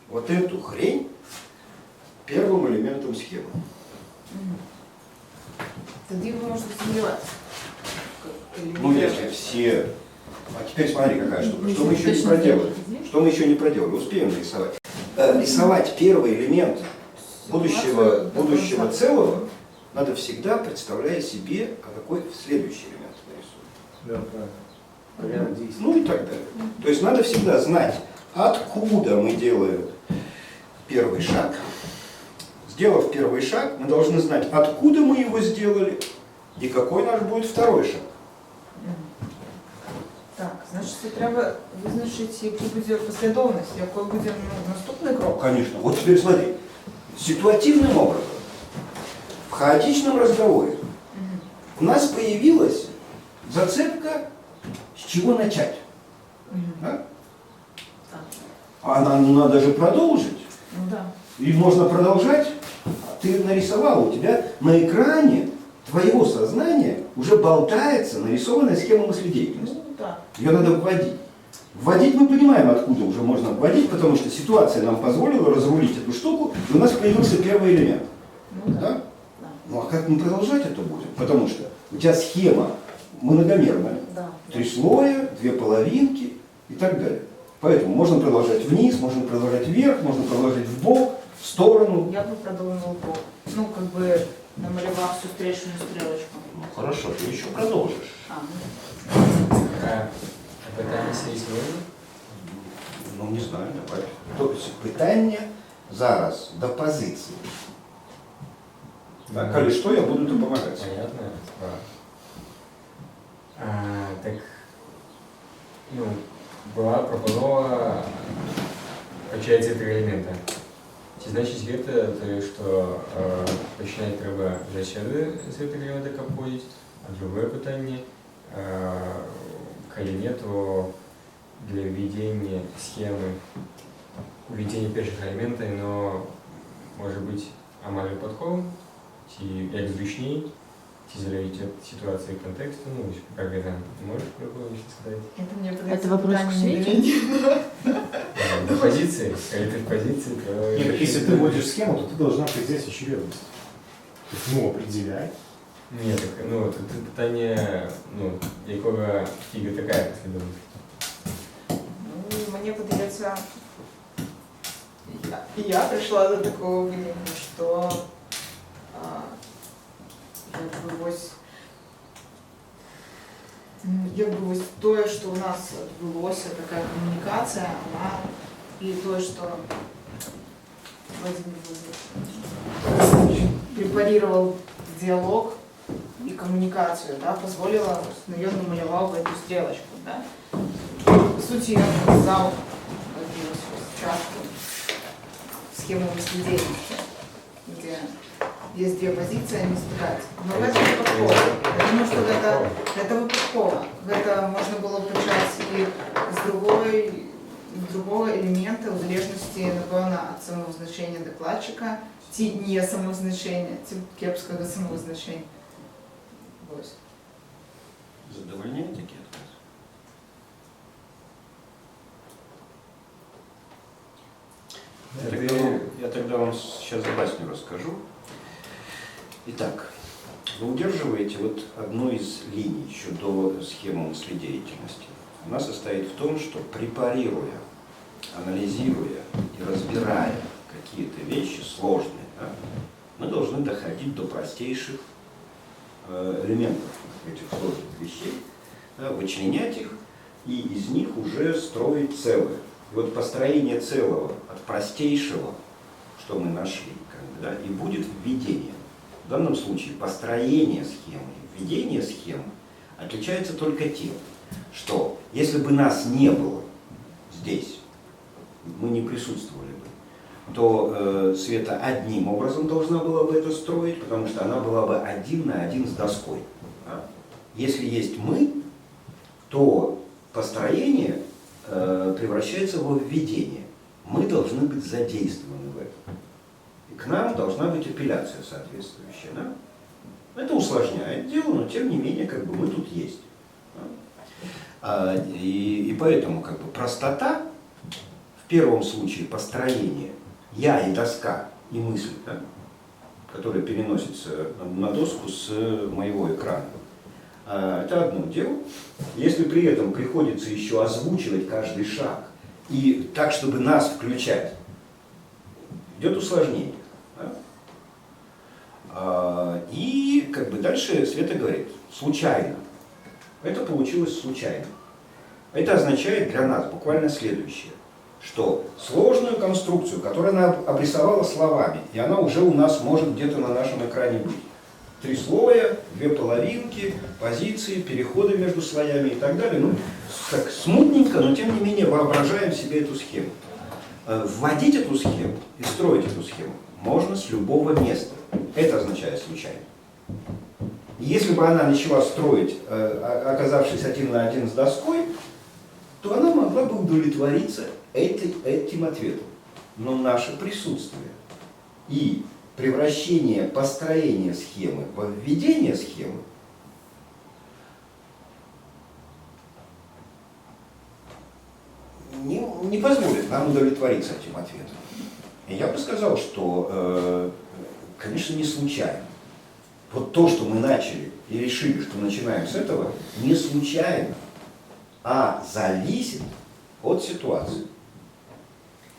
вот эту хрень первым элементом схемы. Тоді ви можете сумніватися. Ну, если все... А теперь смотри, какая штука. Что мы еще не проделали? Что мы еще не проделали? Успеем нарисовать. Рисовать первый элемент будущего целого надо всегда, представляя себе, а какой следующий элемент нарисуем. Да, правильно. Порядок действий. Ну и так далее. То есть надо всегда знать, откуда мы делаем первый шаг. Сделав первый шаг, мы должны знать, откуда мы его сделали и какой наш будет второй шаг. Так, значить, це треба визначити, який буде послідовність, який буде наступний крок. Конечно. Вот теперь смотри. Ситуативным образом хаотичном разговоре у нас появилась зацепка, с чего начать. Да? А надо же продолжить. Ну да. И можно продолжать. Ты нарисовал, у тебя на экране твоего сознания уже болтается нарисованная схема мыследеятельности. Ну да. Ее надо вводить. Вводить мы понимаем, откуда уже можно вводить, потому что ситуация нам позволила разрулить эту штуку, и у нас появился первый элемент. Ну да. Да? Да. Ну а как мы продолжать это будем? Потому что у тебя схема многомерная. Да. 3 слоя, 2 половинки и так далее. Поэтому можно продолжать вниз, можно продолжать вверх, можно продолжать в бок, в сторону. Я бы продолжила бок. Ну, как бы намалевав всю встречную стрелочку. Ну хорошо, ты еще продолжишь. А питання серйозне? Ну не знаю, давай. Тобто питання зараз до позиції. Так, коли що, я буду допомагати. Понятно. Так, ну, була пропонова получається 3 елемента. Чи значить гэта, то што пачынаць трэба зачерды з гэтага элемента каподзіць, а другое пытанне, калі не, то для введения схемы, введения першых элементов, но может быть амаль выпадковым, ці як зручней, ці залежить от ситуации и контекста, ну, как это, можешь пробовать сказать? Это мне Это вопрос к Свете? В позиции, когда ты в позиции, то... Нет, так если ты вводишь схему, то ты должна определять очередность. То есть, ну, определяй. Нет, так, ну, тут питание, ну, якого фига такая последовательность? Ну, мне подається, я прийшла до такого висновку, що якби ось то, що у нас відбулося, така комунікація, вона і то, що Владимир Владимирович препарировал диалог и коммуникацию, да, позволила, я намалевал эту стрелочку, да. По сути, я показал участку схему мыследеятельности, где есть 2 позиции, они сбегать. Но это выпадково. Я думаю, что это выпадково. Это можно было почать и с другого элемента, в залежності, напевно, від самовизначення докладчика, ті не самовизначення, ті кепського самовизначення. Ось. Задовольняет такие отказы? Я тогда вам сейчас басню расскажу. Итак, вы удерживаете вот одну из линий еще до схемы мыследеятельности. Она состоит в том, что препарируя, анализируя и разбирая какие-то вещи сложные, да, мы должны доходить до простейших элементов этих сложных вещей, да, вычленять их и из них уже строить целое. И вот построение целого от простейшего, что мы нашли, как бы, да, и будет введение. В данном случае построение схемы, введение схемы отличается только тем, что если бы нас не было здесь, мы не присутствовали бы, то Света одним образом должна была бы это строить, потому что она была бы 1 на 1 с доской. Да? Если есть мы, то построение превращается во введение. Мы должны быть задействованы в этом. И к нам должна быть апелляция соответствующая. Да? Это усложняет дело, но тем не менее как бы мы тут есть. Да? И поэтому как бы простота, в первом случае построение, я и доска, и мысль, да, которая переносится на доску с моего экрана. Это одно дело. Если при этом приходится еще озвучивать каждый шаг, и так, чтобы нас включать, идет усложнение. Да? И как бы дальше Света говорит, случайно. Это получилось случайно. Это означает для нас буквально следующее, что сложную конструкцию, которую она обрисовала словами, и она уже у нас может где-то на нашем экране быть. 3 слоя, 2 половинки, позиции, переходы между слоями и так далее. Ну, так смутненько, но тем не менее воображаем себе эту схему. Вводить эту схему и строить эту схему можно с любого места. Это означает случайно. И если бы она начала строить, оказавшись один на один с доской, то она могла бы удовлетвориться этим ответом. Но наше присутствие и превращение построения схемы во введение схемы не позволит нам удовлетвориться этим ответом. И я бы сказал, что, конечно, не случайно. Вот то, что мы начали и решили, что начинаем с этого, не случайно, а зависит от ситуации.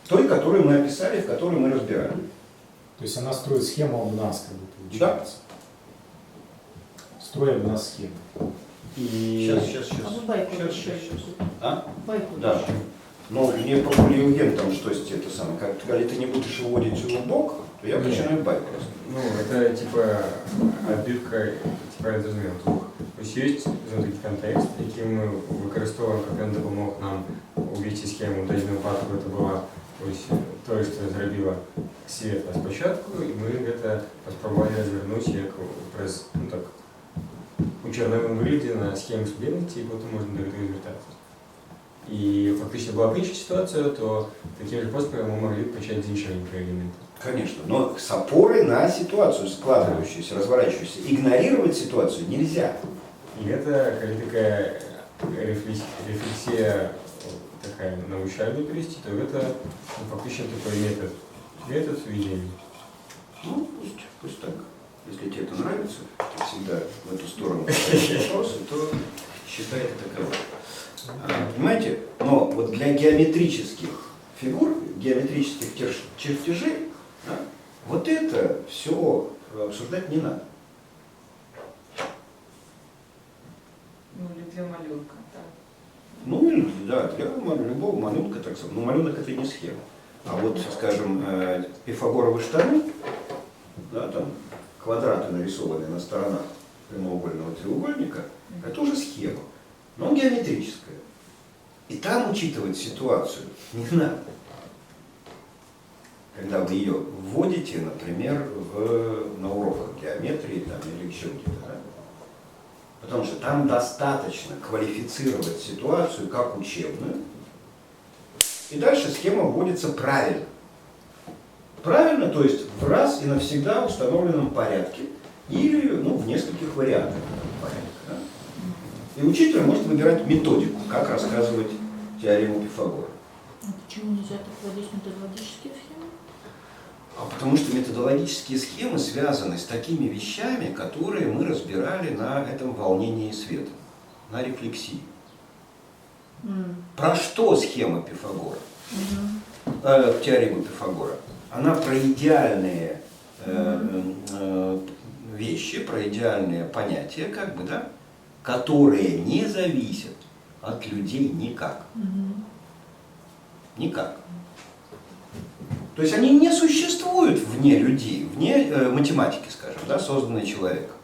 Той, которую мы описали, в которой мы разбирали. То есть она строит схему об нас, как бы получается. Да. Строит об нас схему. И... Сейчас. А вы байку Сейчас. еще. А? Байку Да. еще. Но мне Папулиуген там что это самое, как если ты не будешь выводить в бок, то я начинаю байку. Ну, это типа отбивка, типа я зрозумів двох. Ось є такий контекст, який ми використовуємо, як він допомог нам увійти схему. В даному випадку це була ось то, що зробила Света спочатку, і ми це спробували розвернути як през, ну так, у черновому вигляді на схему суб'єктності, і потім можна до цього звертатися. И фактически была бы іншая ситуация, то таким же способом мы могли бы почать с іншого микроэлемента. Конечно, но с опорой на ситуацию, складывающуюся, разворачивающуюся. Игнорировать ситуацию нельзя. И это такая рефлексия такая научальная привести, то это фактически такой метод сведения. Ну, пусть так. Если тебе это нравится, ты всегда в эту сторону вопросы, то считай это таково. Понимаете? Но вот для геометрических фигур, геометрических чертежей, да, вот это все обсуждать не надо. Ну, или для малюнка, да. Ну, или, да, для любого малюнка, так сказать. Но малюнок это не схема. А вот, скажем, пифагоровы штаны, да, там квадраты, нарисованные на сторонах прямоугольного треугольника, это уже схема, но геометрическая. И там учитывать ситуацию не надо. Когда вы ее вводите, например, на уроках геометрии там, или еще где-то. Да? Потому что там достаточно квалифицировать ситуацию как учебную, и дальше схема вводится правильно. Правильно, то есть в раз и навсегда установленном порядке, или в нескольких вариантах порядка. Да? И учитель может выбирать методику, как рассказывать теорему Пифагора. А почему нельзя так вводить методологические схемы? А потому что методологические схемы связаны с такими вещами, которые мы разбирали на этом волнении света, на рефлексии. Про что схема Пифагора? Теорема Пифагора. Она про идеальные вещи, про идеальные понятия, как бы, да, которые не зависят от людей никак. Никак. То есть они не существуют вне людей, вне математики, скажем, да, созданной человеком,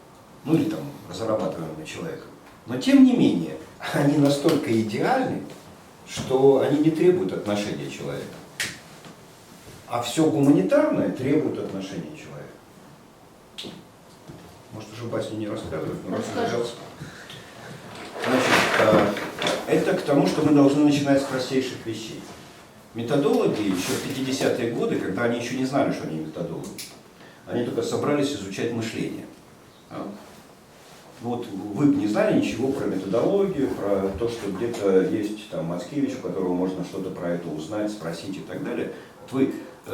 ну или там разрабатываемой человеком. Но тем не менее, они настолько идеальны, что они не требуют отношения человека. А все гуманитарное требует отношения человека. Может, уже басни не рассказывают, но рассказывать. Значит, это к тому, что мы должны начинать с простейших вещей. Методологи еще в 50-е годы, когда они еще не знали, что они методологи, они только собрались изучать мышление. Вот вы бы не знали ничего про методологию, про то, что где-то есть там Мацкевич, у которого можно что-то про это узнать, спросить и так далее. Вот вы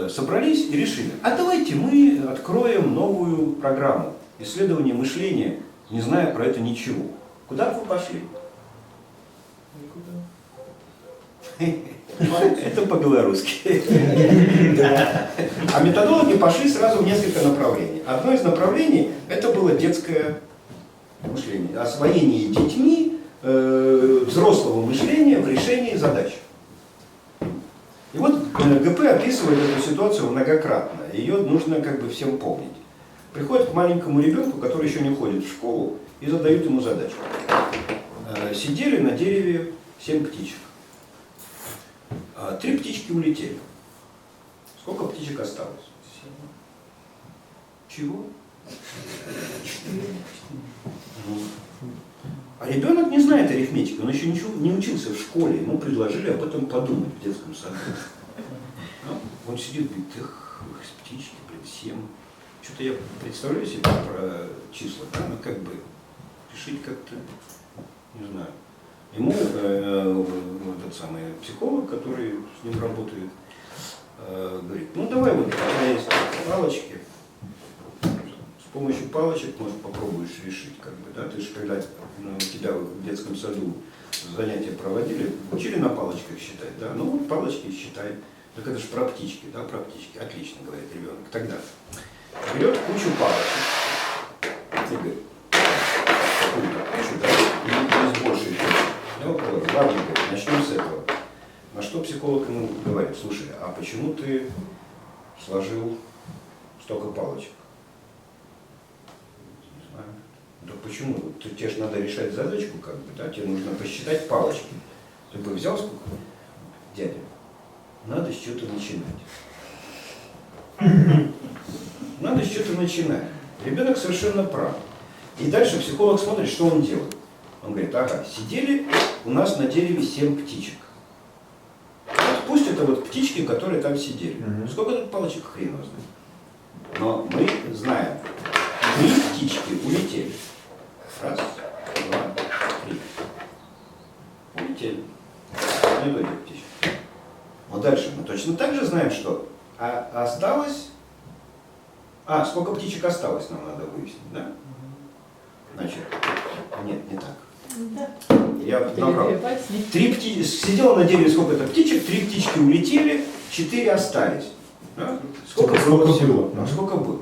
собрались и решили, а давайте мы откроем новую программу исследования мышления, не зная про это ничего. Куда бы вы пошли? Это по-белорусски. А методологи пошли сразу в несколько направлений. Одно из направлений это было детское мышление, освоение детьми взрослого мышления в решении задач. И вот ГП описывает эту ситуацию многократно. Ее нужно как бы всем помнить. Приходит к маленькому ребенку, который еще не ходит в школу, и задают ему задачу. Сидели на дереве 7 птичек. 3 птички улетели. Сколько птичек осталось? 7. Чего? А ребенок не знает арифметики, он еще ничего не учился в школе, ему предложили об этом подумать в детском саду. Он сидит, говорит, эх, птички, блин, 7. Что-то я представляю себе про числа, да, ну как бы решить как-то, не знаю. Ему этот самый психолог, который с ним работает, говорит, ну давай вот, у меня есть палочки, с помощью палочек, может, попробуешь решить, как бы, да, ты же когда у тебя в детском саду занятия проводили, учили на палочках считать, да, ну вот палочки считай, так это же про птички, да, про птички, отлично, говорит ребенок, тогда берет кучу палочек, и говорит, какую-то кучу, да, и есть больше, ну, ладно, говорит, начнем с этого. На что психолог ему говорит, слушай, а почему ты сложил столько палочек? Не знаю. Да почему? Тебе же надо решать задачку, как бы, да? Тебе нужно посчитать палочки. Ты бы взял сколько? Дядя, надо с чего-то начинать. Надо с чего-то начинать. Ребенок совершенно прав. И дальше психолог смотрит, что он делает. Он говорит, ага, сидели у нас на дереве 7 птичек. Вот пусть это вот птички, которые там сидели. Сколько тут палочек, хрен его знает. Но мы знаем, 3 птички улетели. Раз, два, 3. Улетели. Не дойдет птички. Вот дальше мы точно так же знаем, что осталось... сколько птичек осталось, нам надо выяснить, да? Значит, нет, не так. Да. Я набрал. 3 птички, сидела на дереве сколько-то птичек, 3 птички улетели, 4 остались. Да? Сколько было всего? Сколько было?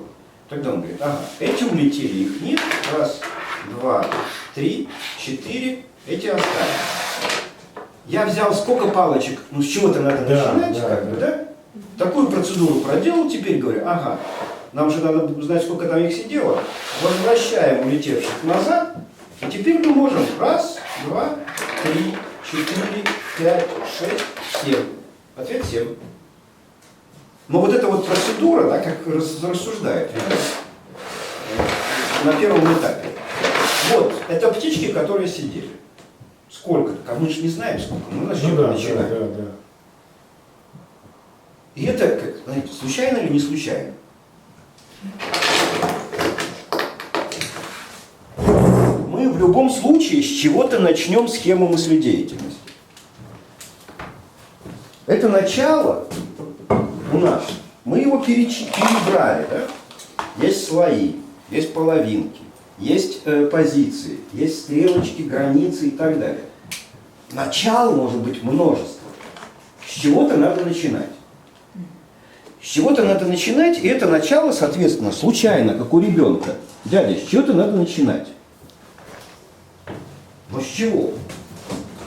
Тогда он говорит, ага, эти улетели, их нет, раз, два, 3, 4, эти остались. Я взял сколько палочек, ну с чего-то надо начинать, как бы, да? Такую процедуру проделал, теперь говорю, ага, нам же надо знать, сколько там их сидело. Возвращаем улетевших назад, и теперь мы можем раз, два, 3, 4, 5, 6, 7. Ответ 7. Но вот эта вот процедура, да, как рассуждает на первом этапе. Вот, это птички, которые сидели. Сколько? Мы же не знаем, сколько. Мы начинаем. Да. И это, как, знаете, случайно или не случайно? Мы в любом случае с чего-то начнем схему мыследеятельности. Это начало у нас, мы его перебрали, да? Есть слои, есть половинки, есть позиции, есть стрелочки, границы и так далее. Начало может быть множество. С чего-то надо начинать. С чего-то надо начинать, и это начало, соответственно, случайно, как у ребенка. Дядя, с чего-то надо начинать. Но с чего?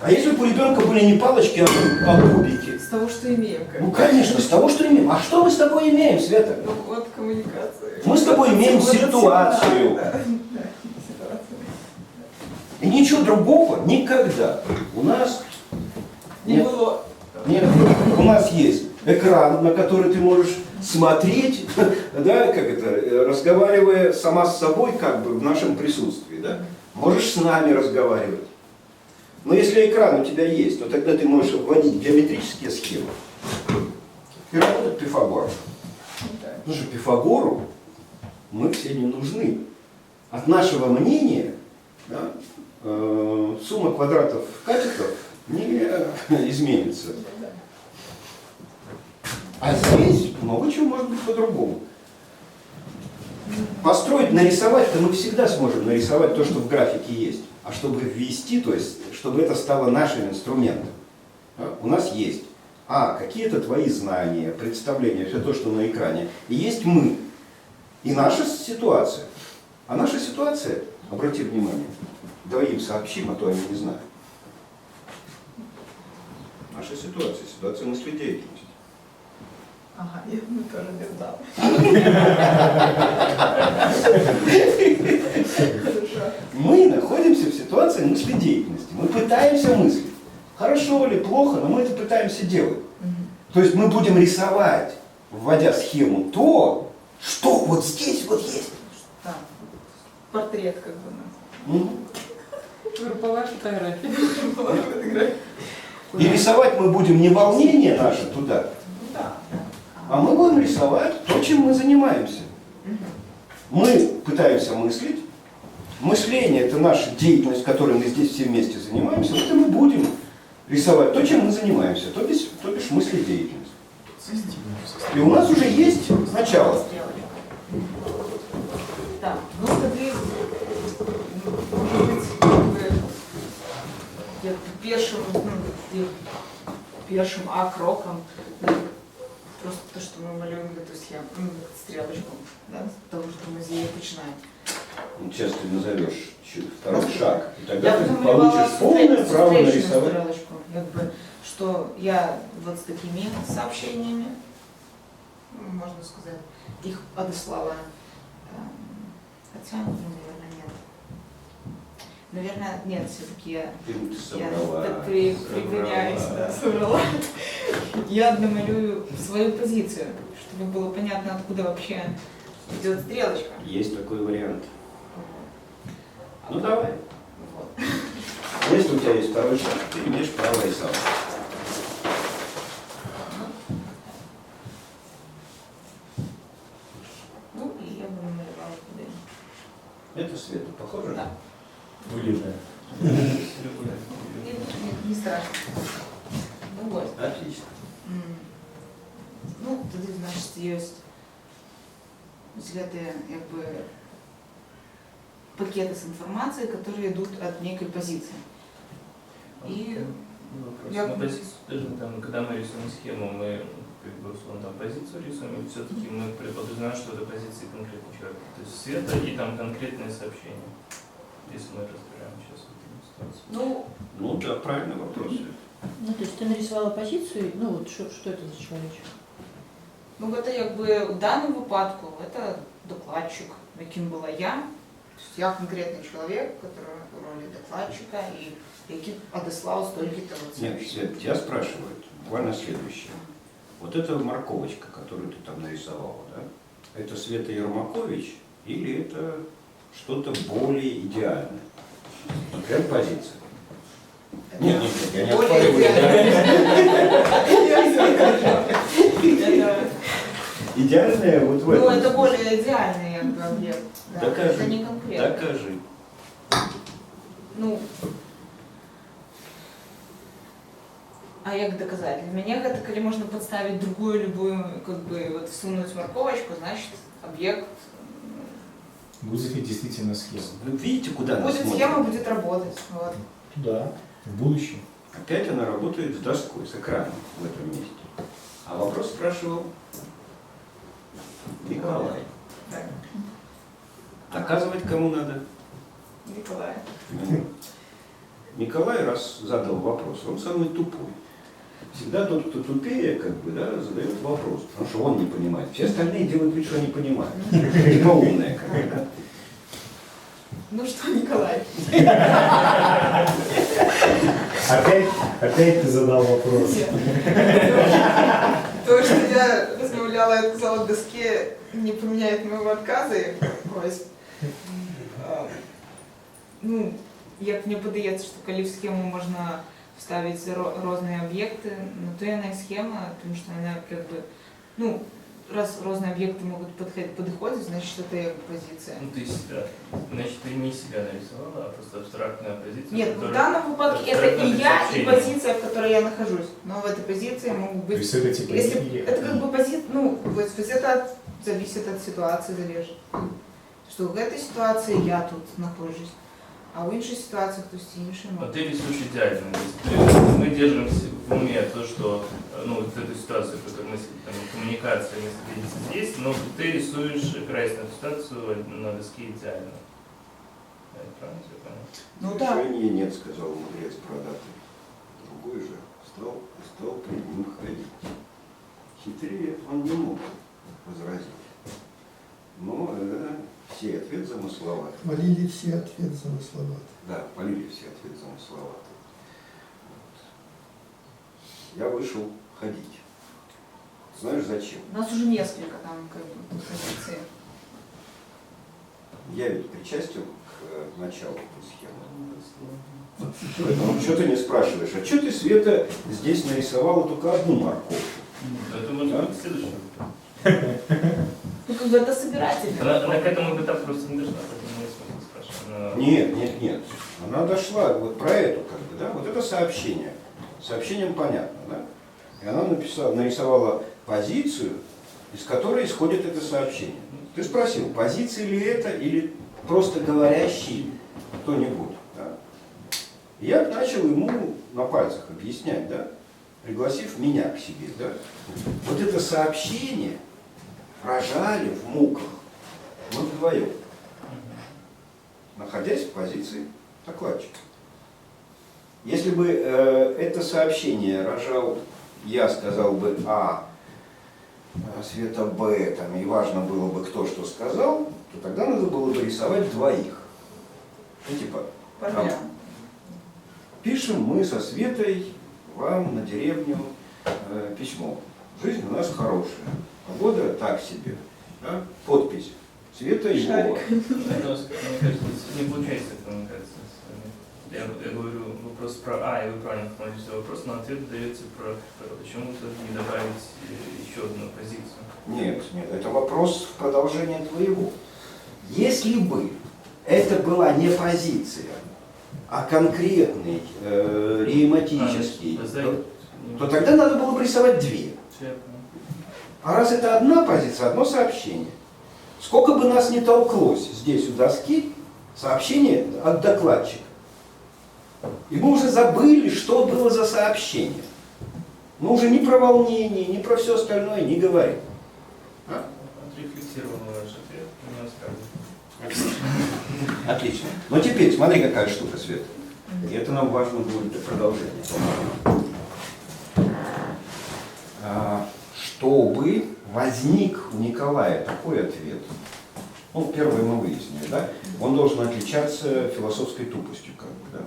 А если бы у ребенка были не палочки, а кубики? С того, что имеем. Ну, конечно, с того, что имеем. А что мы с тобой имеем, Света? Ну, вот коммуникация. Мы с тобой имеем ситуацию. И ничего другого никогда. У нас не было. Нет, у нас есть экран, на который ты можешь смотреть, да, как это, разговаривая сама с собой, как бы в нашем присутствии, да? Можешь с нами разговаривать. Но если экран у тебя есть, то тогда ты можешь вводить геометрические схемы. И работать Пифагором. Потому что Пифагору мы все не нужны. От нашего мнения, да, сумма квадратов катетов не изменится. А здесь много чего может быть по-другому. Построить, нарисовать-то мы всегда сможем нарисовать то, что в графике есть. А чтобы ввести, то есть, чтобы это стало нашим инструментом, да, у нас есть какие-то твои знания, представления, все то, что на экране. И есть мы. И наша ситуация. А наша ситуация, обрати внимание, давай им сообщим, а то они не знают. Наша ситуация мыследеятельности. Ага, мы тоже не знали. Мы находимся в ситуации мыследеятельности. Мы пытаемся мыслить. Хорошо или плохо, но мы это пытаемся делать. То есть мы будем рисовать, вводя схему, то, что вот здесь вот есть. портрет как бы нас. Групповая фотография. И рисовать мы будем не волнение наше туда, Да. а мы будем рисовать то, чем мы занимаемся. Мы пытаемся мыслить. Мышление – это наша деятельность, которой мы здесь все вместе занимаемся. Вот и мы будем рисовать то, чем мы занимаемся, то бишь мыследеятельность. И у нас уже есть начало. Да, ну тоді, може бути, як першим кроком, просто то, что мы малюем эту схему, стрелочку, да, с того, что мы с ней начинаем. Сейчас ты назовешь второй шаг, и тогда Я ты намалевала получишь полное право встречную нарисовать. стрелочку, как бы, что я вот с такими сообщениями, можно сказать, их подослала. Хотя, наверное, нет. Наверное, нет, все-таки я Собрала, так пригоняюсь, да, собрала. Я намалюю свою позицию, чтобы было понятно, откуда вообще идет стрелочка. Есть такой вариант. Ну давай. Вот. Если у тебя есть второй шаг, ты имеешь право рисовать. Ну, и я бы намалевала куда. Это Света, похоже? Да. Вылитая. Не страшно. Ну вот. Отлично. Ну, тоді, значить, є взгляды, якби, пакеты с информацией, которые идут от некой позиции. И Вопрос. я- Ну, позицию даже там, когда мы рисуем схему, мы как бы условно там позицию рисуем, и все-таки мы подразумеваем, что это позиции конкретного человека. То есть Света и там конкретные сообщения. Если мы разбираем сейчас эту ситуацию. ну, Да, правильный вопрос. Ну, то есть ты нарисовала позицию, ну вот что это за человечек? ну, це якби в даному випадку це докладчик, яким була я. Тобто я конкретний чоловік, який в ролі докладчика і який одіслав стільки-то вот Нет, Свет, тебя спрашивают буквально следующее. Вот эта морковочка, которую ты там нарисовала, да? Это Света Ермакович или это что-то более идеальное? Например, позиция. Нет, я не более оспариваю Это, идеальное вот в ну, этом. это более идеальный якби, объект. Да. Докажи. Это не конкретно. Докажи. Ну, а як доказать? Для меня это, коли можно подставить другую, любую, как бы, вот всунуть морковочку, значит, объект, Будет действительно схема. Вы видите, куда она будет смотрит? схема, будет работать. Вот. Да, в будущем. Опять она работает с доской, с экраном в этом месте. А вопрос спрашивал Николай. Так. Доказывать кому надо? Николай. Николай, раз задал вопрос, он самый тупой. Всегда тот, кто тупее, как бы, да, задает вопрос, потому что он не понимает. Все остальные делают вид, что они понимают. Типа умные, как бы, да. Ну что, Николай? Опять ты задал вопрос. То, что я размовляла и отказала доске, не поменяет моего отказа и просьб. Ну, як мені подається, що коли в схему можна вставить різні об'єкти, но то є не схема, тому що вона как бы, ну, раз разные объекты могут подходить, значит, это их позиция. Ну, ты себя, значит, ты не себя нарисовала, а просто абстрактная позиция. Нет, в которая- данном выпадке это и я, и позиция, в которой я нахожусь. Но в этой позиции могут То быть... есть это типа Если, или- это как бы позиция, ну, вот это зависит от ситуации, залежит. Что в этой ситуации я тут нахожусь, а в інших ситуациях, то есть інший Но может. ты рисуешь идеально. То есть мы держим в уме то, что, ну, вот эту ситуацию, в которой мы, там, коммуникация, мы находимся здесь, но ты рисуешь, опираясь на эту ситуацию, на доске идеально. Я правильно все понял? Ну да. Решения нет, сказал мудрец продатый. Другой же стал пред ним ходить. Хитрее он не мог возразить. Но все ответ замысловатый. Полили все ответ замысловатый. Да, полили все ответ замысловатый. Вот. Я вышел ходить. Знаешь зачем? У нас уже несколько там как бы позиций. я ведь причастен к началу этой схемы. Поэтому что ты не спрашиваешь, а что ты, Света, здесь нарисовала только одну морковку? Это может быть следующее. Ну, как бы это собирательно. Она к этому этапу просто не дошла, поэтому не смысл спрашивать. Нет. Она дошла вот про эту, как бы, да, вот это сообщение. Сообщением понятно, да? И она нарисовала позицию, из которой исходит это сообщение. Ты спросил, позиция ли это, или просто говорящий кто-нибудь, да? И я начал ему на пальцах объяснять, да, пригласив меня к себе, да. Вот это сообщение рожали в муках мы вдвоем, находясь в позиции докладчика. Если бы это сообщение рожал, я сказал бы А, Света Б, там, и важно было бы, кто что сказал, то тогда надо было бы рисовать двоих. Ну, типа, там, пишем мы со Светой вам на деревню письмо. Жизнь у нас хорошая, погода так себе. Да? Подпись. Света и Вова. Мне кажется, не получается коммуникация с вами. Я говорю вопрос про А, и вы правильно формулируете вопрос, но ответ дается про почему-то не добавить еще одну позицию. Нет, это вопрос в продолжение твоего. Если бы это была не позиция, а конкретный, рейматический, то тогда надо было бы рисовать две. А раз это одна позиция, одно сообщение, сколько бы нас ни толклось здесь у доски, сообщение от докладчика, и мы уже забыли, что было за сообщение. Мы уже ни про волнение, ни про все остальное не говорим. А? Отрефлексировал ваш ответ, не рассказывал. Отлично. Но теперь смотри, какая штука, Света. И это нам важно будет для продолжения. Чтобы возник у Николая такой ответ, ну, первое мы выяснили, да, он должен отличаться философской тупостью, как бы, да.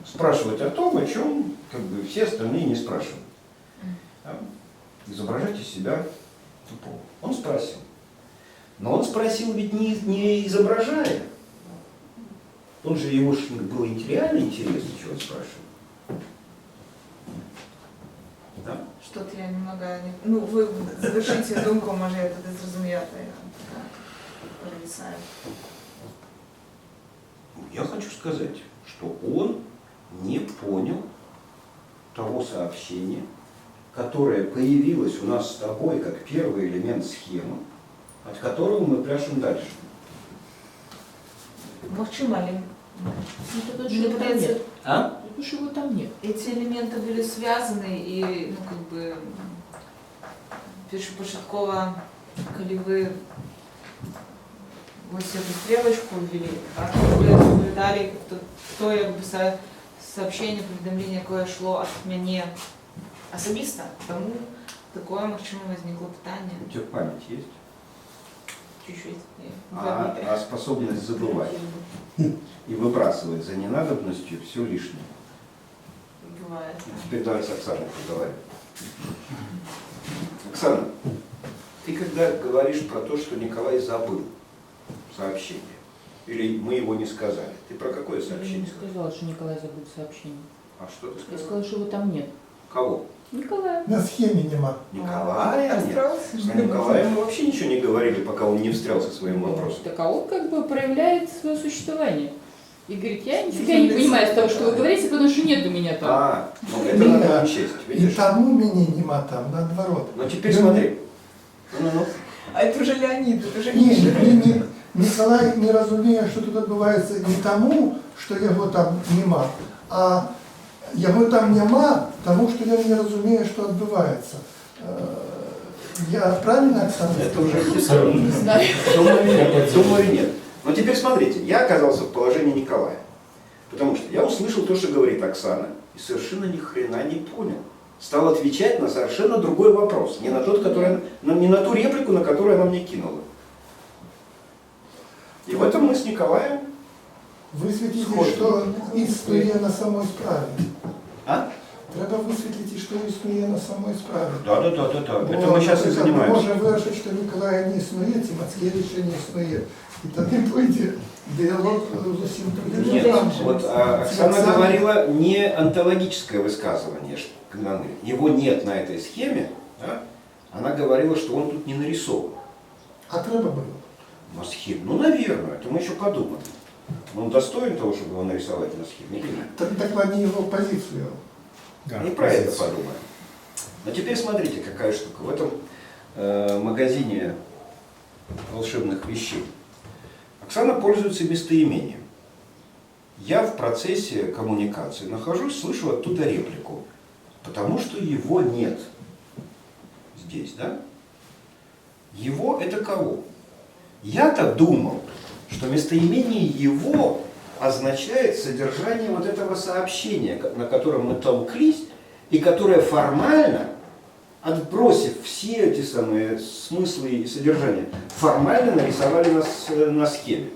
Спрашивать о том, о чем, как бы, все остальные не спрашивают. Да? Изображать из себя тупого. Он спросил. Но он спросил ведь не изображая. Он же, его ж было реально интересно, чего он спрашивал. Да? Что-то я немного... Ну, ви завершите думку, може я тоді зрозуміти. Провисаю. Я хочу сказать, что он не понял того сообщения, которое появилось у нас с тобой как первый элемент схемы, от которого мы пляшем дальше. Максимально ли? Ну, тут Мне же его там пытается- нет. А? Тут же его там нет. Эти элементы были связаны, и, ну, как бы, першопочатково, коли ви ось эту стрелочку ввели, а ви соблюдали то якби сообщение, повідомлення, яке йшло від мене особисто, тому такое, можливо, возникло питання. У тебя память есть? Чуть-чуть. А способность забывать и выбрасывать за ненадобностью все лишнее. Бывает. Теперь давай с Оксаной поговорим. Оксана, ты когда говоришь про то, что Николай забыл сообщение, или мы его не сказали, ты про какое Я не сообщение? сказала, что Николай забыл сообщение. А что ты Я сказала? сказала, что его там нет. Кого? Николая. На схеме нема. Николая? Нет. С Николаем мы вообще ничего не говорили, пока он не встрял со своим вопросом. Так а он как бы проявляет свое существование. И говорит, я нифига не понимаю с того, что вы говорите, потому что нет у меня там. А, ну это надо учесть, І видишь? тому мені нема там, наоборот. Но теперь смотри. Ну. А это уже Леонид, это уже Ні, Николай не розуміє, що тут відбувається не тому, що його там нема, а його там нема, тому що він не розуміє, що відбувається. Я правильно, Оксана? Это уже Не знаю. Думаю, нет. Но теперь смотрите, я оказался в положении Николая. Потому что я услышал то, что говорит Оксана, и совершенно ни хрена не понял. Стал отвечать на совершенно другой вопрос. Не на тот, который, не на ту реплику, на которую она мне кинула. И в этом мы с Николаем... Высветите, Схожи. что история на самой справе. А? Треба висвітлити, що існує на самій справі. Да. Это мы сейчас и Ми занимаемся. можемо вирішити, що Ніколая не існує, ці Мацкевича не існує. І тоді пойде діалог зовсім другим. Нет, жанром. вот Оксана говорила не онтологическое высказывание, когда мы, его нет на этой схеме, да? Она говорила, что он тут не нарисован. А треба було. На схеме. Ну, наверное, это мы еще подумаем. Он достоин того, чтобы его нарисовать на схеме или нет? Докладні його позицію. И про это подумаем. Но теперь смотрите, какая штука. В этом магазине волшебных вещей Оксана пользуется местоимением. Я в процессе коммуникации нахожусь, слышу оттуда реплику. Потому что его нет здесь, да? Его это кого? Я-то думал, что местоимение его означает содержание вот этого сообщения, на котором мы толклись, и которое формально, отбросив все эти самые смыслы и содержания, формально нарисовали на схеме.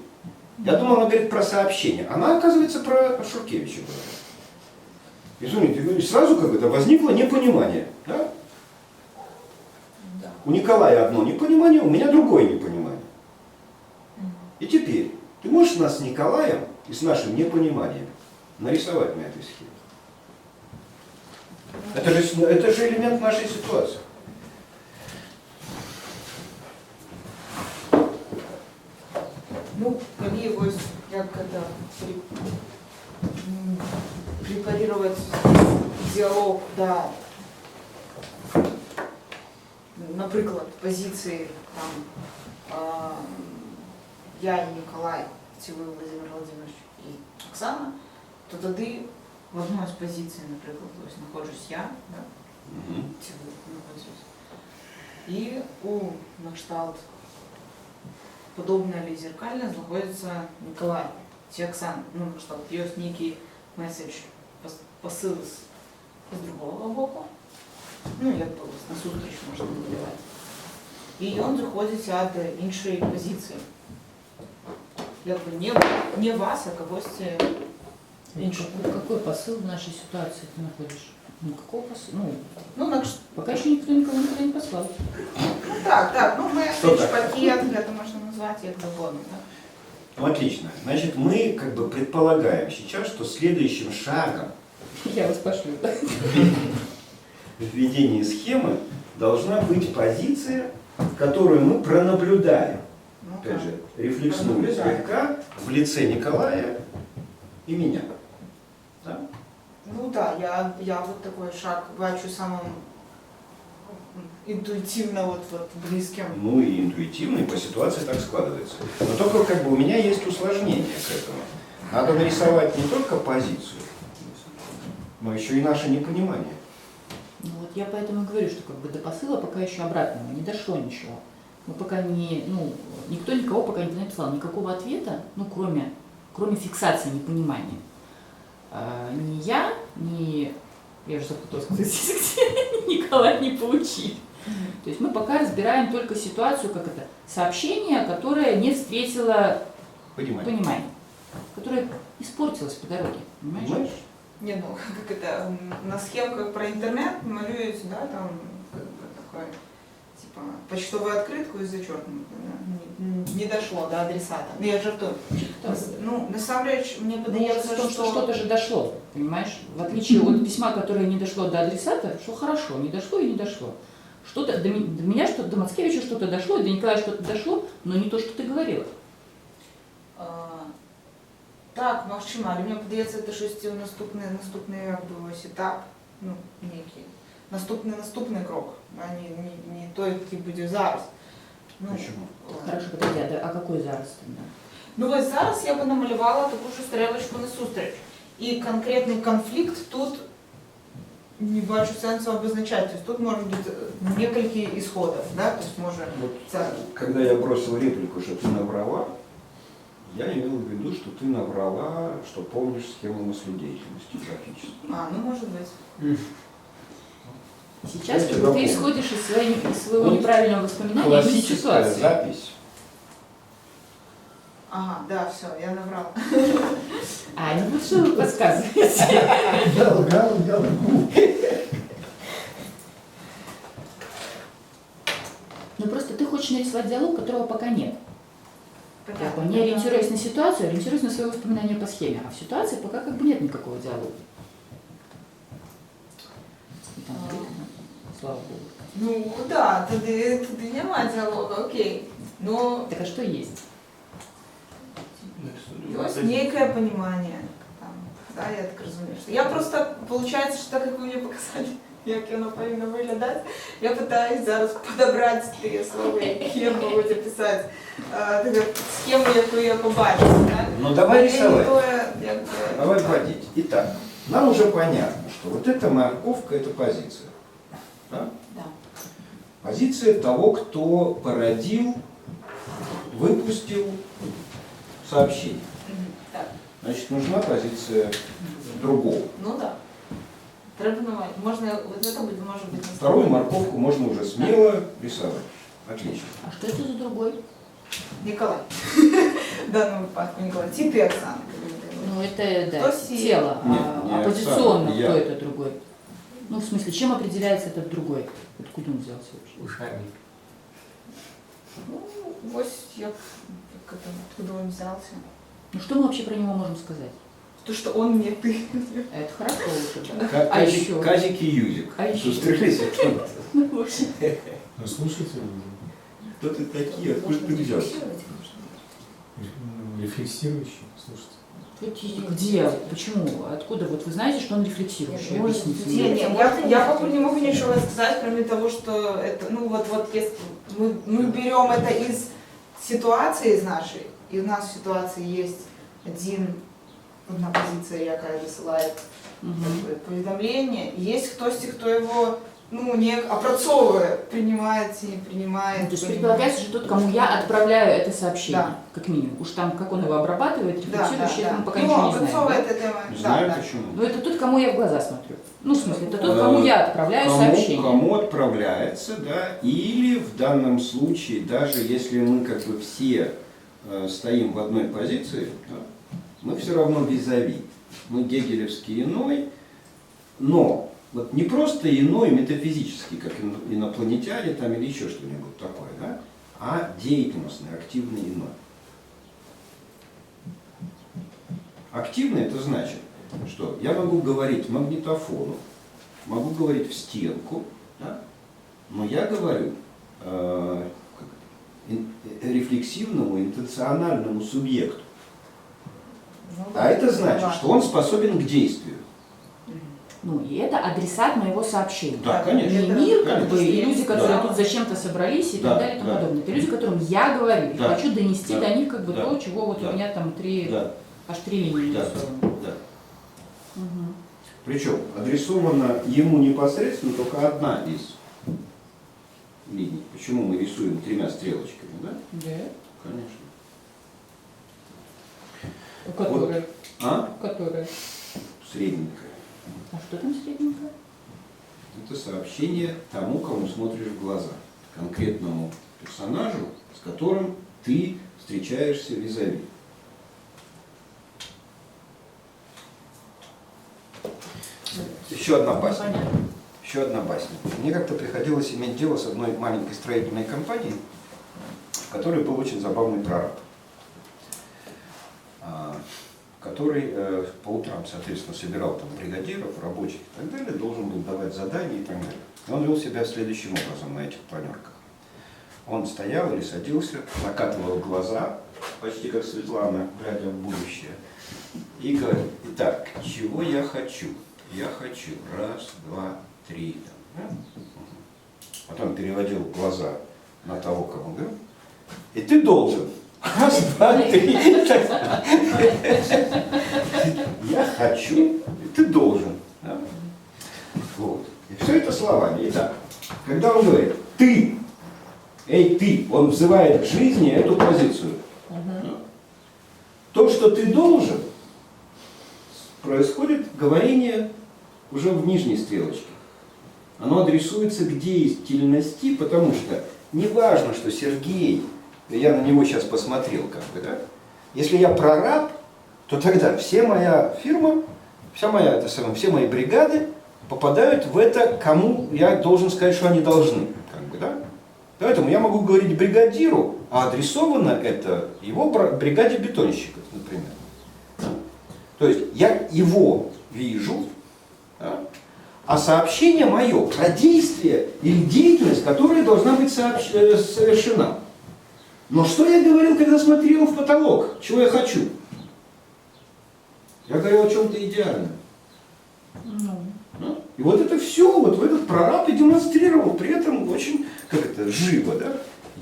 Я думал, она говорит про сообщение. Она, оказывается, про Шуркевича говорит. Извините, сразу как это возникло непонимание. Да? Да. У Николая одно непонимание, у меня другое непонимание. И теперь, ты можешь нас с Николаем и с нашим непониманием нарисовать на этой схеме? Это же элемент нашей ситуации. Ну, коли ось як это препарировать диалог, да, наприклад, позиції там я і Ніколай, Цілий Володимир Володимирович і Оксана, то тоді в одній з позицій, наприклад, ось знаходжусь я, да, Цілий знаходжусь, і у накшталт подобне или зеркально знаходиться Ніколай чи Оксана. Ну, накшталт, є некий меседж, посил з другого боку, ну, як би на зустріч можна називати. І він заходить від іншої позиції. Якби не вас, а когось іншого. Какой посыл в нашей ситуации ты находишь? Ну, какого посыла? Ну, Пока еще никто никого никуда не послал. ну так, ну меседж, пакет, это можно назвать як завгодно, да? Ну, отлично. Значит, мы как бы предполагаем сейчас, что следующим шагом Я вас пошлю, да? в введении схемы должна быть позиция, которую мы пронаблюдаем. Ну, Опять так. же, рефлекснули Пронаблюдаем. слегка в лице Николая и меня. Да? Ну да, я вот такой шаг бачу самым интуитивно вот близким. Ну и интуитивно, и по ситуации так складывается. Но только как бы у меня есть усложнение к этому. Надо нарисовать не только позицию, но еще и наше непонимание. Ну вот я поэтому и говорю, что как бы до посыла пока еще обратного не дошло ничего. Мы пока не, никто никого пока не написал никакого ответа, ну кроме фиксации непонимания. Ни я, ни, я уже запуталась, где Николай не получили. То есть мы пока разбираем только ситуацию, как это, сообщение, которое не встретило понимание, которое испортилось по дороге, понимаешь? Не, ну как это, на схемках про интернет малюють, да, там как бы такое, типа, почтовую открытку и зачеркнуто, да? Не дошло до адресата. Ну я жартую. Ну, насамрэч, мне подається, что что-то же дошло, понимаешь? В отличие от письма, которое не дошло до адресата, что хорошо, не дошло и не дошло. Что-то до меня, что до Мацкевича что-то дошло, и до Николая что-то дошло, но не то, что ты говорила. Так, магчыма, але мне падаецца, це щось наступний якби ось етап, ну, некий. Наступний крок, а не той, який буде зараз. Ну, Почему? Хорошо, подожди, а какой зараз тогда? Ну ось зараз я би намалювала таку ж стрілочку насустреч. І конкретний конфлікт тут не бачу сенсу обозначати. Тобто тут може бути несколько исходов, да? Тобто може це... Когда я бросил реплику, что ты наврала, я имел в виду, что ты наврала, что помнишь схему мыследеятельности практически. Ну может быть. Сейчас Давайте ты исходишь из своего Вот неправильного воспоминания и классическая ситуации. запись Ага, да, все, я наврал. Аня, ну что вы подсказываете? Я лгал, я лгу. Ну просто ты хочешь нарисовать диалог, которого пока нет. Как бы, не Да. ориентируясь на ситуацию, ориентируясь на свое воспоминание по схеме. А в ситуации пока как бы нет никакого диалога. И там, слава богу. Ну да, туди нема диалога, окей. Но Так а что есть? есть некое понимание. Там, да, я так разумею. Що я просто, получается, що так як ви мені показали, як воно повинно виглядати, я пытаюсь зараз подобрати ті слова, які можуть описати схему, яку я побачила. Да? Ну давай рисовать. Якби, Давай вводить. Итак, нам уже понятно, что вот эта морковка – это позиция. Да? Да. Позиция того, кто породил, выпустил сообщение. так, Значит, нужна позиция другого. ну да. Треба новое. Можно, вот это будет, может быть, на Вторую морковку можно уже смело рисовать. Отлично. А что это за другой? Николай. В данном выпадку Николай. Тип и Оксана. Ну это, да, Кто сеет? тело. Нет, А не оппозиционно Оксана, я. кто это другой? Ну, в смысле, чем определяется этот другой? Откуда он взялся вообще? Ушами. Ну, вот откуда он взялся. Ну, что мы вообще про него можем сказать? То, что он не ты. Это хорошо уже, да? А еще? Казик и Юзик. А еще? Сустрелись, это Ну, в общем. Ну, слушайте, кто ты такие, откуда ты взялся? рефлексирующий, слушайте. Где? Почему? Откуда? Вот вы знаете, что он рефлексирующий? Может, Объясните не, мне. не, Я пока не могу ничего сказать, кроме того, что это, ну вот если мы берем это из ситуации из нашей, и у нас в ситуации есть одна позиция, якая высылает Мгм. поведомление, есть хтось, кто его ну, не опрацовывает, принимает и не принимает. Ну, то есть предполагается, что тот, кому я отправляю это сообщение, Да. как минимум. Уж там, как он его обрабатывает, Да, рефлексирующий, это мы пока ну, ничего не знаем. опрацовывает Да? это, Знаю да. почему. Но это тот, кому я в глаза смотрю. Ну, в смысле, это тот, кому я отправляю сообщение. Кому отправляется, да, или в данном случае, даже если мы как бы все стоим в одной позиции, да, мы все равно визави. Мы гегелевский иной, но вот не просто иной метафизический, как инопланетяне там или еще что-нибудь такое, да, а деятельностный, активный иной. Активный это значит, что я могу говорить магнитофону, могу говорить в стенку, да, но я говорю рефлексивному, интенциональному субъекту. Ну, А это значит, да. что он способен к действию. Ну, и это адресат моего сообщения. Да, конечно. Не мир, как Конечно. бы, и люди, которые Да. тут зачем-то собрались и Да, так далее и тому да. подобное. Это люди, которым я говорю. Да. И хочу донести Да. до них как бы Да. то, чего вот Да. у меня там аж три линии Да. нарисованы. Да. Мгм. Причем адресована ему непосредственно только одна из линий. Почему мы рисуем тремя стрелочками, да? Да. Конечно. Которые? А? Которые? Средненькая. А что там средненькое? Это сообщение тому, кому смотришь в глаза. Конкретному персонажу, с которым ты встречаешься визави. Еще одна басня. Понятно. Еще одна басня. Мне как-то приходилось иметь дело с одной маленькой строительной компанией, в которой был очень забавный прораб, который по утрам, соответственно, собирал там бригадиров, рабочих и так далее, должен был давать задания и так далее. И он вел себя следующим образом на этих планерках. Он стоял или садился, накатывал глаза, почти как Светлана, глядя в будущее, и говорил: итак, чего я хочу? Я хочу раз, два, три. Там, да? Потом переводил глаза на того, кому говорил, и ты должен. Раз, два, три. Я хочу, и ты должен. Да? Вот. И все это словами. Итак, когда он говорит ты, эй ты, он взывает к жизни эту позицию. То, что ты должен, происходит говорение уже в нижней стрелочке. Оно адресуется к деятельности, потому что не важно, что Сергей, я на него сейчас посмотрел, как бы, да, Если я прораб, то тогда вся моя фирма, все мои бригады попадают в это, кому я должен сказать, что они должны. Как бы, да? Поэтому я могу говорить бригадиру, а адресовано это его бригаде бетонщиков, например. То есть я его вижу, да? А сообщение мое про действие или деятельность, которая должна быть совершена. Но что я говорил, когда смотрел в потолок? Чего я хочу? Я говорил о чем-то идеальном. И вот это все, вот в этот прораб и демонстрировал, при этом очень, как это, живо, да?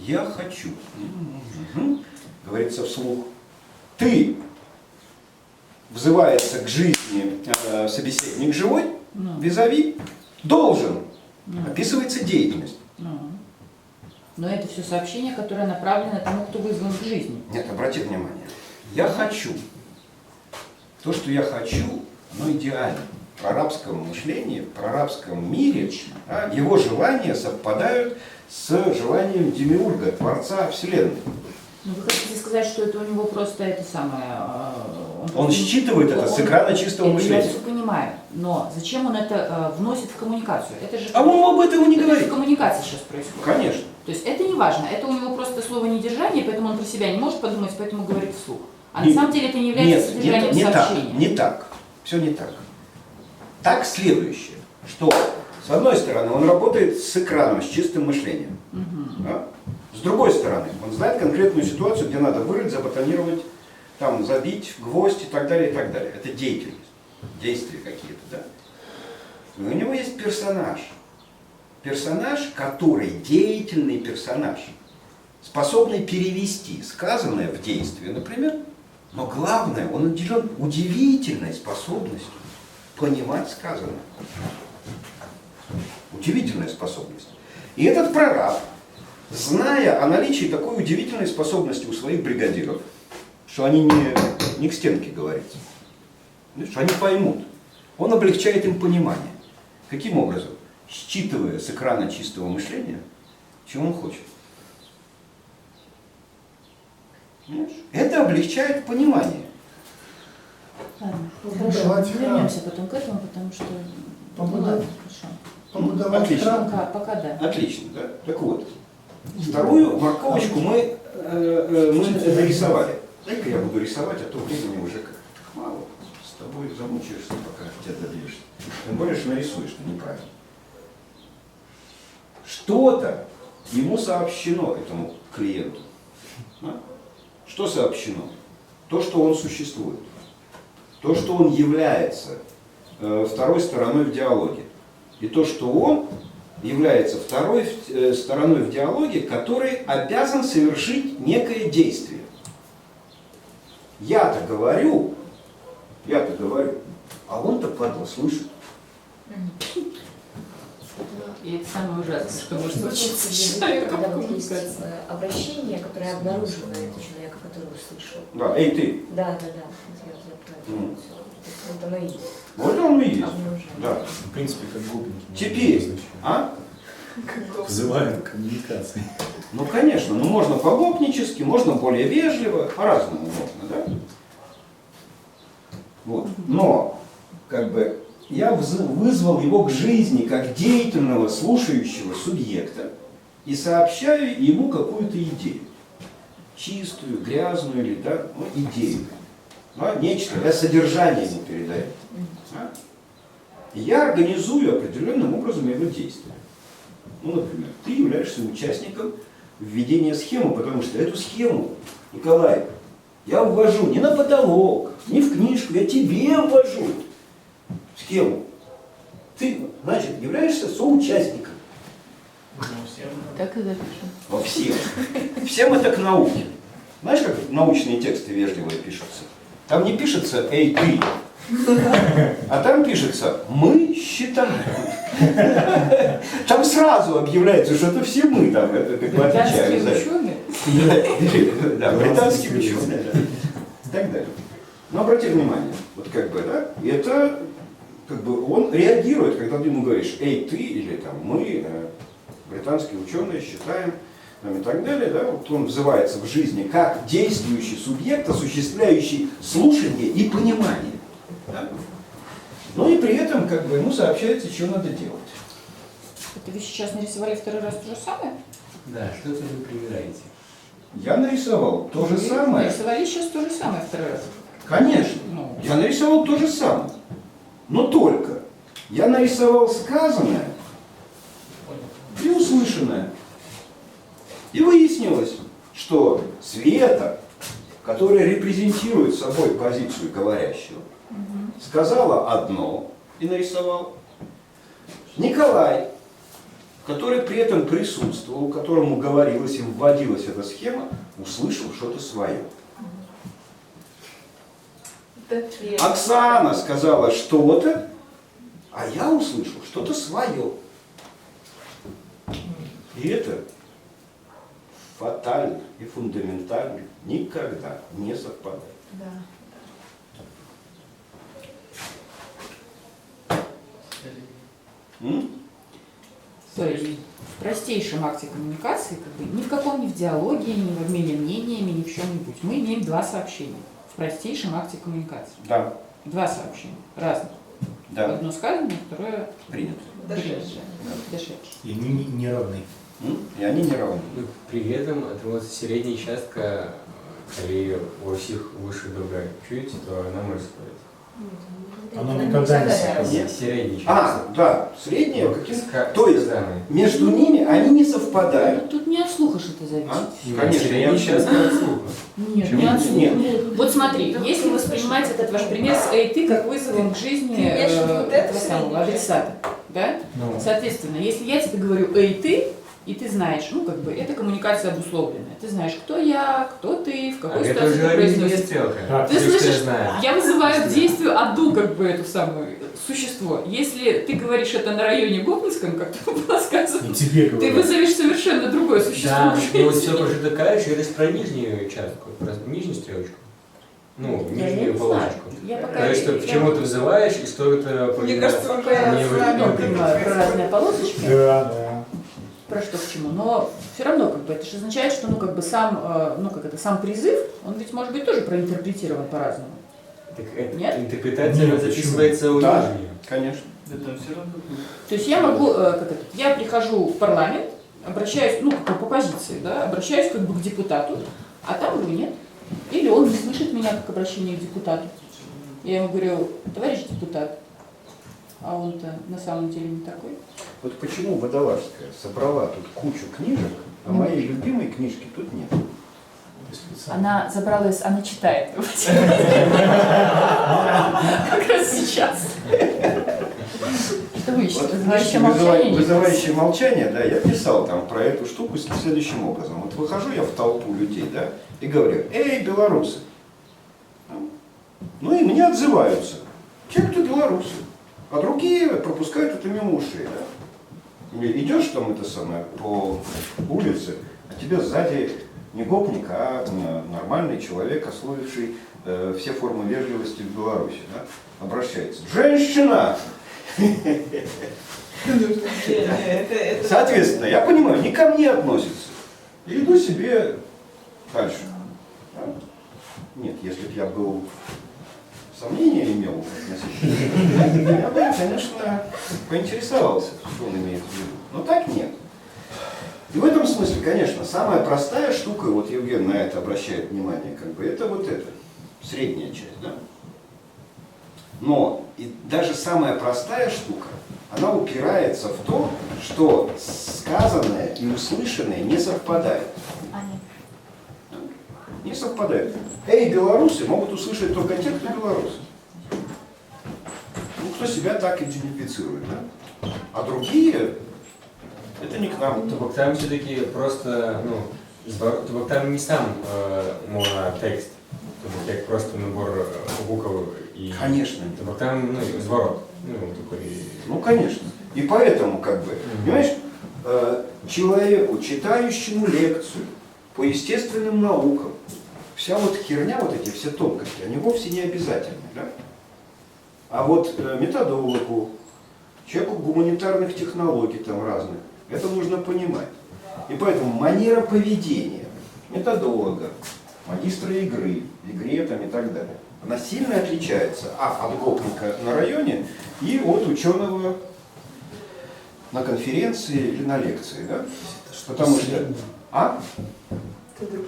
Я хочу. Говорится вслух. Ты, взывается к жизни собеседник живой, визави, должен. Описывается деятельность. Но это все сообщение, которое направлено тому, кто вызван к жизни. Нет, обрати внимание. Я хочу. То, что я хочу, оно идеально. В прорабском мышлении, в прорабском мире его желания совпадают с желанием демиурга, Творца Вселенной. Ну, вы хотите сказать, что это у него просто это самое... Он считывает это с экрана чистого мышления. Я все понимаю, но зачем он это вносит в коммуникацию? Это же... А он об этом не говорит. Это коммуникация сейчас происходит. Конечно. То есть это не важно, это у него просто слово недержание, поэтому он про себя не может подумать, поэтому говорит вслух. А на самом деле это не является содержанием сообщения. Не так. Все не так. Так следующее, что с одной стороны он работает с экраном, с чистым мышлением. Да? С другой стороны, он знает конкретную ситуацию, где надо вырыть, забетонировать, там, забить, гвоздь и так далее, и так далее. Это деятельность, действия какие-то, да. И у него есть персонаж. Персонаж, который деятельный персонаж, способный перевести сказанное в действие, например, но главное, он наделен удивительной способностью понимать сказанное. Удивительная способность. И этот прораб, зная о наличии такой удивительной способности у своих бригадиров, что они не к стенке говорятся, что они поймут, он облегчает им понимание. Каким образом? Считывая с экрана чистого мышления, чего он хочет. Понимаешь? Это облегчает понимание. Ладно, хорошо. Вернемся потом к этому, потому что... Ну, ладно, хорошо. Отлично. Пока да. Отлично, да? Так вот, вторую морковочку мы нарисовали. Дай-ка я буду рисовать, а то времени уже как-то мало. С тобой замучаешься, пока тебя добьешься. Тем более, что нарисуешь, что неправильно. Что-то ему сообщено, этому клиенту. Да? Что сообщено? То, что он существует. То, что он является второй стороной в диалоге. И то, что он является второй стороной в диалоге, который обязан совершить некое действие. Я-то говорю, а он-то, падла, слышит. И это самое ужасное, что может случиться. Когда вот есть обращение, которое обнаруживает человека, который услышал. Да, эй, ты. Да. Вот оно и есть. Вот он и есть. Да. В принципе, как гопники. Теперь, Вызывают коммуникации. Ну, конечно, можно по-гопнически, можно более вежливо, по-разному можно, да? Вот. Но, как бы, я вызвал его к жизни как деятельного, слушающего субъекта и сообщаю ему какую-то идею. Чистую, грязную или, да, идею. Нечто, я содержание ему передаю. И я организую определенным образом его действия. Ну, например, ты являешься участником введения схемы, потому что эту схему, Николай, я ввожу не на потолок, не в книжку, я тебе ввожу схему. Ты, значит, являешься соучастником. Так и запишем. Во всем. Всем это к науке. Знаешь, как научные тексты вежливые пишутся? Там не пишется «эй, ты», а там пишется «мы считаем». Там сразу объявляется, что это все мы, там, это как бы отвечаем за это. Да, британские ученые, да. И так далее. Но обрати внимание, вот как бы, да, и это, как бы, он реагирует, когда ты ему говоришь «эй, ты» или там «мы», британские ученые считаем, там, и так далее, да, вот он взывается в жизни как действующий субъект, осуществляющий слушание и понимание. Да? Но и при этом как бы ему сообщается, что надо делать. Это вы сейчас нарисовали второй раз то же самое? Да, что-то вы примираете. Я нарисовал то же Вы самое. нарисовали сейчас то же самое второй раз. Конечно. Ну, Я нарисовал то же самое. Но только я нарисовал сказанное и услышанное. И выяснилось, что Света, которая репрезентирует собой позицию говорящего, сказала одно и нарисовал. Николай, который при этом присутствовал, которому говорилось и вводилась эта схема, услышал что-то свое. Оксана сказала что-то, а я услышал что-то свое. И это фатально и фундаментально никогда не совпадает. Да. то есть в простейшем акте коммуникации, как бы, ни в каком, ни в диалоге, ни в обмене мнениями, ни в чем-нибудь, мы имеем два сообщения. В простейшем акте коммуникации. Да. Два сообщения. Разных. Да. Одно сказанное, второе Принято. дошедшее. И они не равны. И они не равны. Ну, при этом это вот средняя частка, коли у всех выше друга чуете, то она может спорить. Оно никогда не совпадает. Средняя часть. Да, среднее. Ска- То есть сказанное. между ними они не совпадают. Тут не от слуха что-то зависит. Конечно, Средняя частка от слуха. Нет, Чем не от слуха. нет. Вот смотри, если воспринимать этот ваш пример с «эй, ты» как вызовом к жизни Ты имеешь в виду вот это этого самого среднее? адресата, да? Ну, Соответственно, если я тебе говорю «эй, ты», и ты знаешь, ну, как бы, это коммуникация обусловленная. Ты знаешь, кто я, кто ты, в какой Это ситуации уже это ориентир происходит. стрелка. Так. Ты Все, что я слышишь, знаю. я вызываю к действию одну, как бы, эту самую существо. Если ты говоришь это на районе Гопницком, как то было сказано, и тебе ты говорят. вызовешь совершенно другое существо. Да, ну вот все уже такая через про нижнюю частку, про нижнюю стрелочку. Ну, Я не нижнюю знаю. полосочку. Я пока То есть, что к чему ты взываешь и что это... Мне кажется, пока я не не выгодно. понимаю про разные полосочки. Да, да. Про что к чему, но все равно как бы это же означает, что ну как бы сам, ну как это сам призыв, он ведь может быть тоже проинтерпретирован по-разному. Так это Нет? интерпретация Нет, записывается у Да. нижней. Конечно. Да там все равно. То есть я могу, как это, я прихожу в парламент, обращаюсь, ну как бы по позиции, да, обращаюсь как бы к депутату, а там его нет. Или он не слышит меня как обращение к депутату. Я ему говорю: товарищ депутат, а он-то на самом деле не такой. Вот почему Водолазская собрала тут кучу книжек, а моей любимой книжки тут нет. Она забралась, она читает. Как раз сейчас. Что вы ищете? Вот Вызывающее молчание? вызывающее молчание, да, я писал там про эту штуку следующим образом. Вот выхожу я в толпу людей, да, и говорю: эй, белорусы. Ну и мне отзываются те, кто белорусы. А другие пропускают это мимо ушей, да. Идешь там это самое по улице, а тебе сзади не гопник, а нормальный человек, освоивший все формы вежливости в Беларуси, да, обращается: женщина! Соответственно, я понимаю, не ко мне относится. И иду себе дальше. Да? Нет, если бы я был сомнения имел относительно, я бы, конечно, поинтересовался, что он имеет в виду. Но так нет. И в этом смысле, конечно, самая простая штука, вот Евген на это обращает внимание, как бы, это вот эта средняя часть, да? Но и даже самая простая штука, она упирается в то, что сказанное и услышанное не совпадают. Не совпадают. Эй, белорусы могут услышать только те, кто белорусы. Ну, кто себя так идентифицирует, да? А другие, это не к нам. Там все-таки просто, ну, там не сам монотекст, как просто набор букв и... Конечно. Там, ну, зворот. Такой... Ну, конечно. И поэтому, как бы, понимаешь, человеку, читающему лекцию по естественным наукам, вся вот херня, вот эти все тонкости, они вовсе не обязательны, да? А вот методологу, человеку гуманитарных технологий там разных, это нужно понимать. И поэтому манера поведения методолога, магистра игры, в игре там и так далее, она сильно отличается от гопника на районе и от ученого на конференции или на лекции, да? Потому что...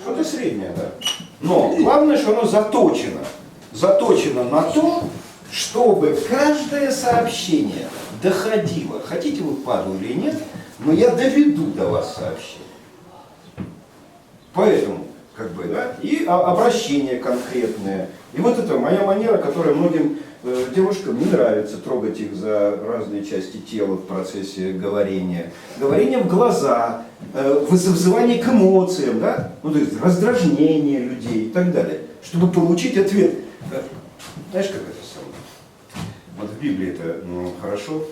Что-то среднее, да. Но главное, что оно заточено на то, чтобы каждое сообщение доходило. Хотите вы падлу или нет, но я доведу до вас сообщение. Поэтому, как бы, да, и обращение конкретное. И вот это моя манера, которая многим девушкам не нравится, трогать их за разные части тела в процессе говорения. Говорение в глаза, вызывание к эмоциям, да? Ну, то есть раздражнение людей и так далее, чтобы получить ответ. Знаешь, как это самое? Вот в Библии это хорошо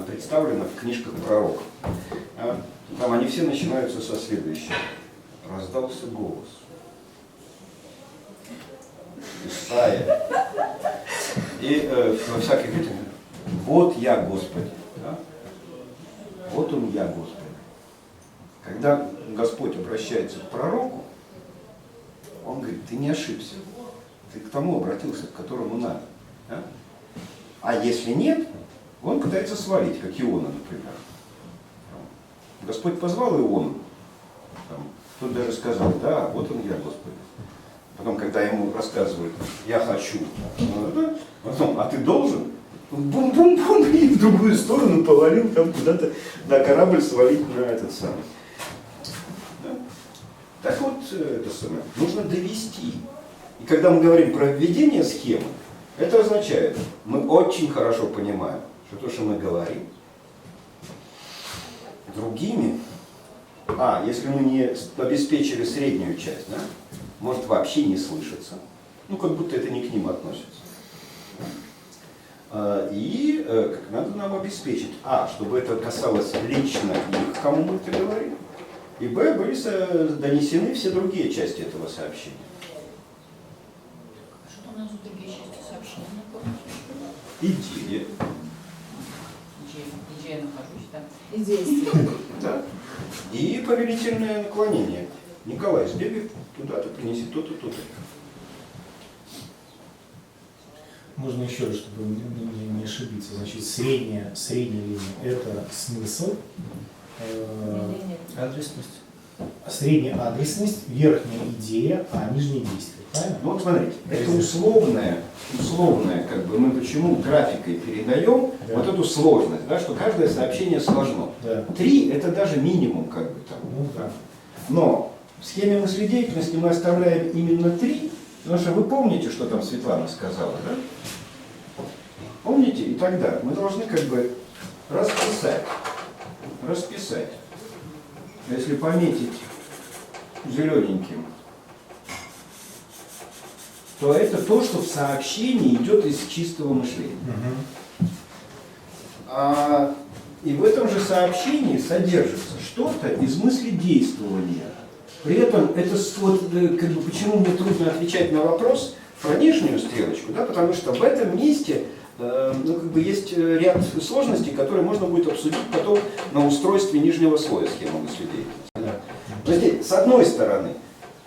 представлено в книжках пророков. Там они все начинаются со следующего. Раздался голос. Исайя. И во всяких этих, вот я Господи. Да? Вот он я Господи. Когда Господь обращается к пророку, он говорит, ты не ошибся. Ты к тому обратился, к которому надо. Да? А если нет, он пытается свалить, как Иона, например. Господь позвал Иону. Тот даже сказал, да, вот он я, Господи. Потом, когда ему рассказывают, я хочу, потом, а ты должен, бум-бум-бум, и в другую сторону повалил, там куда-то, да, корабль свалить на этот самый. Да? Так вот, это самое, нужно довести. И когда мы говорим про введение схемы, это означает, мы очень хорошо понимаем, что то, что мы говорим, другими, если мы не обеспечили среднюю часть, да, может вообще не слышаться, ну как будто это не к ним относится. И как надо нам обеспечить, чтобы это касалось лично их, кому мы это говорим, и были донесены все другие части этого сообщения. Что у нас за другие части сообщения? Идея. Где я нахожусь, да? И действие. Да. И повелительное наклонение. Николай, сбегай туда-то, принеси то-то, то-то. Можно еще раз, чтобы не ошибиться. Значит, средняя линия – это смысл, Адресность. средняя адресность, верхняя идея, а нижнее действие. Правильно? Ну вот смотрите, это условное, как бы мы почему графикой передаем вот эту сложность, да, что каждое сообщение сложно. Да. 3 это даже минимум, как бы там. Ну да. Но в схеме мыследеятельности мы оставляем именно 3, потому что вы помните, что там Светлана сказала, да? Помните? И тогда мы должны как бы расписать. Если пометить зелененьким, то это то, что в сообщении идет из чистого мышления. И в этом же сообщении содержится что-то из мыследействования. При этом это вот, как бы, почему мне трудно отвечать на вопрос про нижнюю стрелочку, да, потому что в этом месте есть ряд сложностей, которые можно будет обсудить потом на устройстве нижнего слоя схемы мыследеятельности. Но здесь, с одной стороны,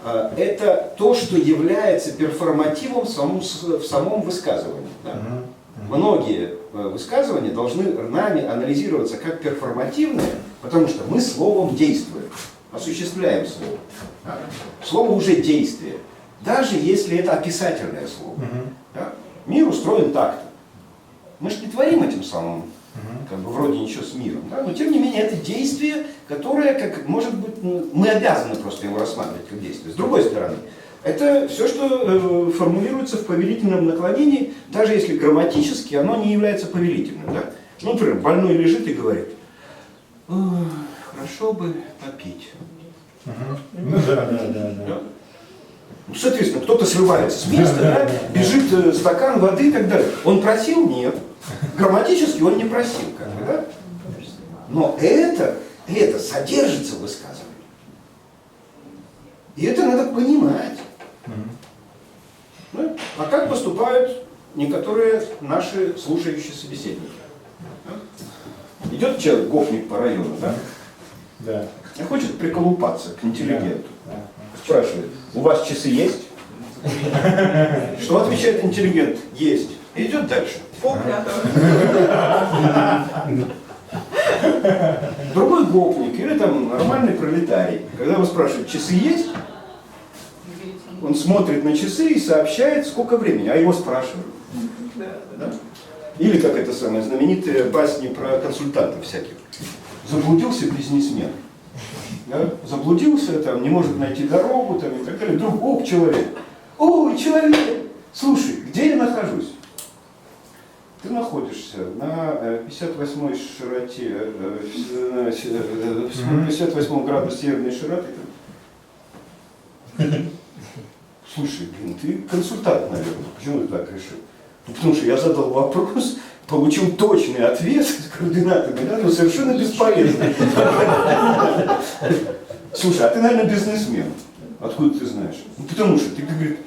это то, что является перформативом в самом высказывании. Да? Многие высказывания должны нами анализироваться как перформативные, потому что мы словом действуем, осуществляем слово. Да? Слово уже действие, даже если это описательное слово. Да? Мир устроен так-то. Мы же не творим этим самым, как бы вроде ничего с миром, да? Но тем не менее это действие, которое, как может быть, мы обязаны просто его рассматривать как действие. С другой стороны, это все, что формулируется в повелительном наклонении, даже если грамматически оно не является повелительным. Да? Ну, например, больной лежит и говорит, хорошо бы попить. Да. Ну, соответственно, кто-то срывается с места, да, бежит стакан воды и так далее. Он просил? Нет. Грамматически он не просил, как бы, да? Но это содержится в высказывании. И это надо понимать. Да? А как поступают некоторые наши слушающие собеседники? Да? Идет человек, гопник по району, да? Да. И хочет приколупаться к интеллигенту. Да. Спрашивает, у вас часы есть? Что отвечает интеллигент? Есть. И идет дальше. Другой гопник или там нормальный пролетарий, когда его спрашивают, часы есть? Он смотрит на часы и сообщает, сколько времени, а его спрашивают. Да? Или как это самое знаменитые басни про консультантов всяких. Заблудился бизнесмен. Да? Заблудился, там, не может найти дорогу там, и так далее. Вдруг, человек. Ой, человек! Слушай, где я нахожусь? Ты находишься на 58-й широте, 58 градус северной широты. Слушай, блин, ты консультант, наверное. Почему ты так решил? Ну, потому что я задал вопрос, получил точный ответ с координатами, да, но совершенно бесполезный. Слушай, а ты, наверное, бизнесмен. Откуда ты знаешь? Ну, потому что ты, говорит,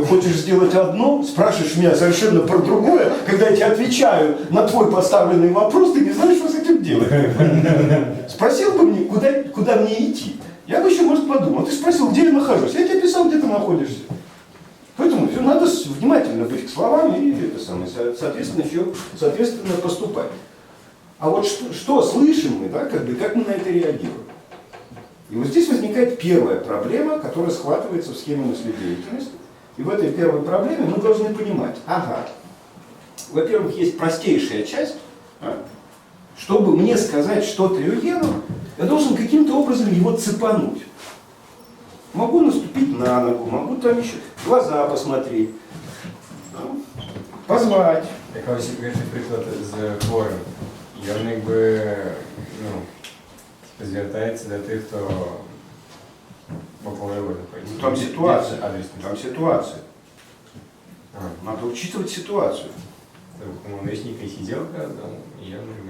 хочешь сделать одно, спрашиваешь меня совершенно про другое, когда я тебе отвечаю на твой поставленный вопрос, ты не знаешь, что с этим делать. Спросил бы мне, куда мне идти. Я бы еще, может, подумал. Ты спросил, где я нахожусь. Я тебе писал, где ты находишься. Поэтому все, надо внимательно быть к словам и это самое, соответственно, еще соответственно поступать. А вот что слышим мы, да, как мы на это реагируем? И вот здесь возникает первая проблема, которая схватывается в схеме мыследеятельности. И в этой первой проблеме мы должны понимать, во-первых, есть простейшая часть, чтобы мне сказать что-то Евгену, я должен каким-то образом его цепануть. Могу наступить на ногу, могу там еще глаза посмотреть, позвать. Так ось перший приклад з хворим. І він якби звертається до тих, хто около його знаходиться. Там ситуация. Адресний. Там ситуация. Надо учитывать ситуацию. Коммунистника и сиделка, да,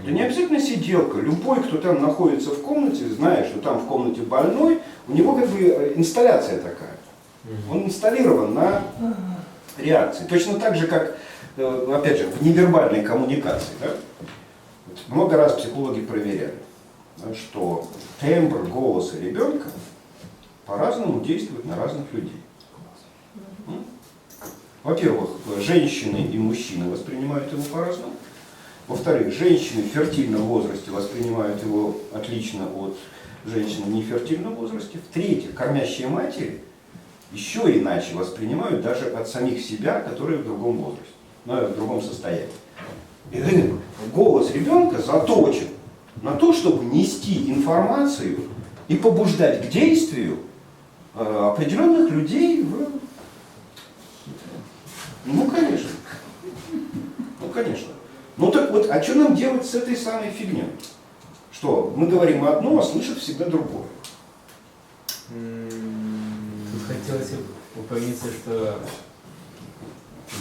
Да не обязательно сиделка. Любой, кто там находится в комнате, зная, что там в комнате больной, у него как бы инсталляция такая. Он инсталлирован на реакции. Точно так же, как, опять же, в невербальной коммуникации. Да? Много раз психологи проверяли, да, что тембр голоса ребенка по-разному действует на разных людей. Во-первых, женщины и мужчины воспринимают его по-разному. Во-вторых, женщины в фертильном возрасте воспринимают его отлично от женщин в нефертильном возрасте. В-третьих, кормящие матери еще иначе воспринимают даже от самих себя, которые в другом возрасте, в другом состоянии. И голос ребенка заточен на то, чтобы нести информацию и побуждать к действию определенных людей в... Ну, конечно. Ну, конечно. Ну, так вот, а что нам делать с этой самой фигней? Что, мы говорим одно, а слышат всегда другое. Тут хотелось упомяниться, что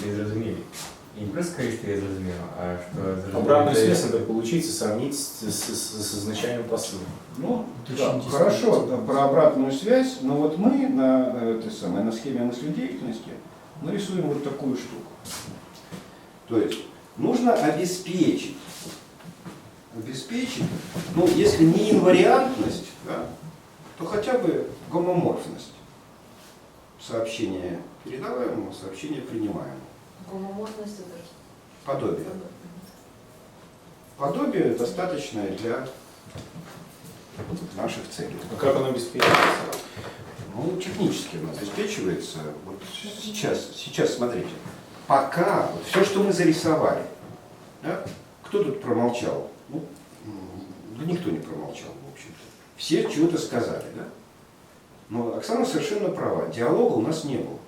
тебе зрозумели. И не просто сказать, что я зрозумел, а что... Обратную связь надо получить и сравнить с изначальным посылом. Ну, да, хорошо, да, про обратную связь, но вот мы на схеме мыследеятельности нарисуем вот такую штуку. То есть нужно обеспечить, ну, если не инвариантность, да, то хотя бы гомоморфность сообщения передаваемого, сообщения принимаемого. Гомоморфность это Подобие. Подобие достаточное для наших целей. А как оно обеспечивается? Ну, технически оно обеспечивается. Вот сейчас смотрите. Пока вот все, что мы зарисовали, да, кто тут промолчал? Ну, да никто не промолчал, в общем-то. Все чего-то сказали, да? Но Оксана совершенно права. Диалога у нас не было.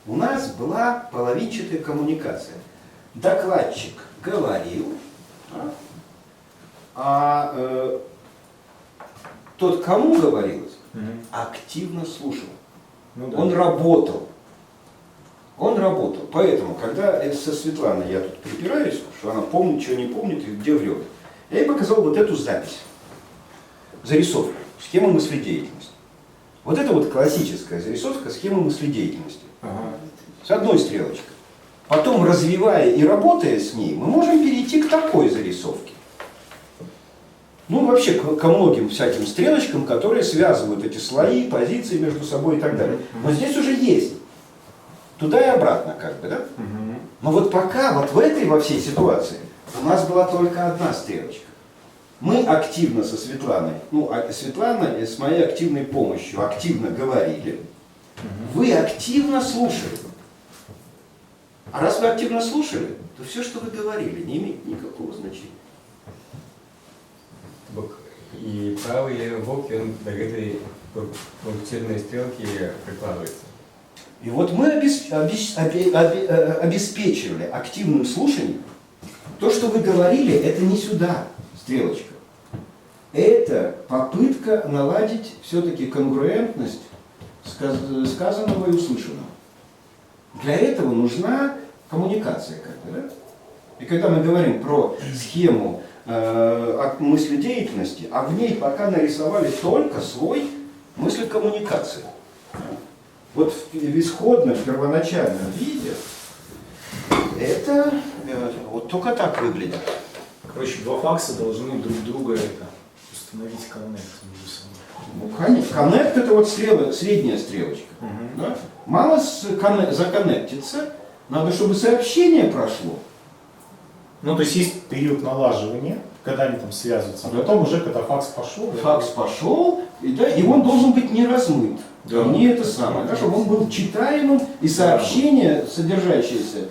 У нас была половинчатая коммуникация. Докладчик говорил, да, а тот, кому говорилось, активно слушал. Ну, да. Он работал. Поэтому, когда со Светланой я тут припираюсь, что она помнит, чего не помнит и где врет, я ей показал вот эту запись. Зарисовка. Схема мыследеятельности. Вот это вот классическая зарисовка схемы мыследеятельности. С одной стрелочкой. Потом, развивая и работая с ней, мы можем перейти к такой зарисовке. Ну, вообще ко многим всяким стрелочкам, которые связывают эти слои, позиции между собой и так далее. Но здесь уже есть. Туда и обратно, как бы, да? Но вот пока, вот во всей ситуации, у нас была только одна стрелочка. Мы активно со Светланой, ну, Светлана с моей активной помощью активно говорили. Вы активно слушали. А раз вы активно слушали, то все, что вы говорили, не имеет никакого значения. И правый и левый бок, и он до этой пунктирной стрелки прикладывается. И вот мы обеспечивали активным слушанием. То, что вы говорили, это не сюда, стрелочка. Это попытка наладить все-таки конгруентность сказанного и услышанного. Для этого нужна коммуникация как-то, да? И когда мы говорим про схему мыследеятельности, а в ней пока нарисовали только слой мыслекоммуникации. Вот в исходном, первоначальном виде это вот только так выглядит. Короче, два факса должны друг друга установить коннект между собой. Ну, конечно. Коннект это вот средняя стрелочка. Да? Мало законнектиться, надо, чтобы сообщение прошло. Ну, то есть период налаживания, когда они там связываются, а потом уже, когда факс пошел. Факс пошел, и он должен быть не размыт. Да. Не это самое, да, чтобы он был читаемым, и сообщение, содержащееся,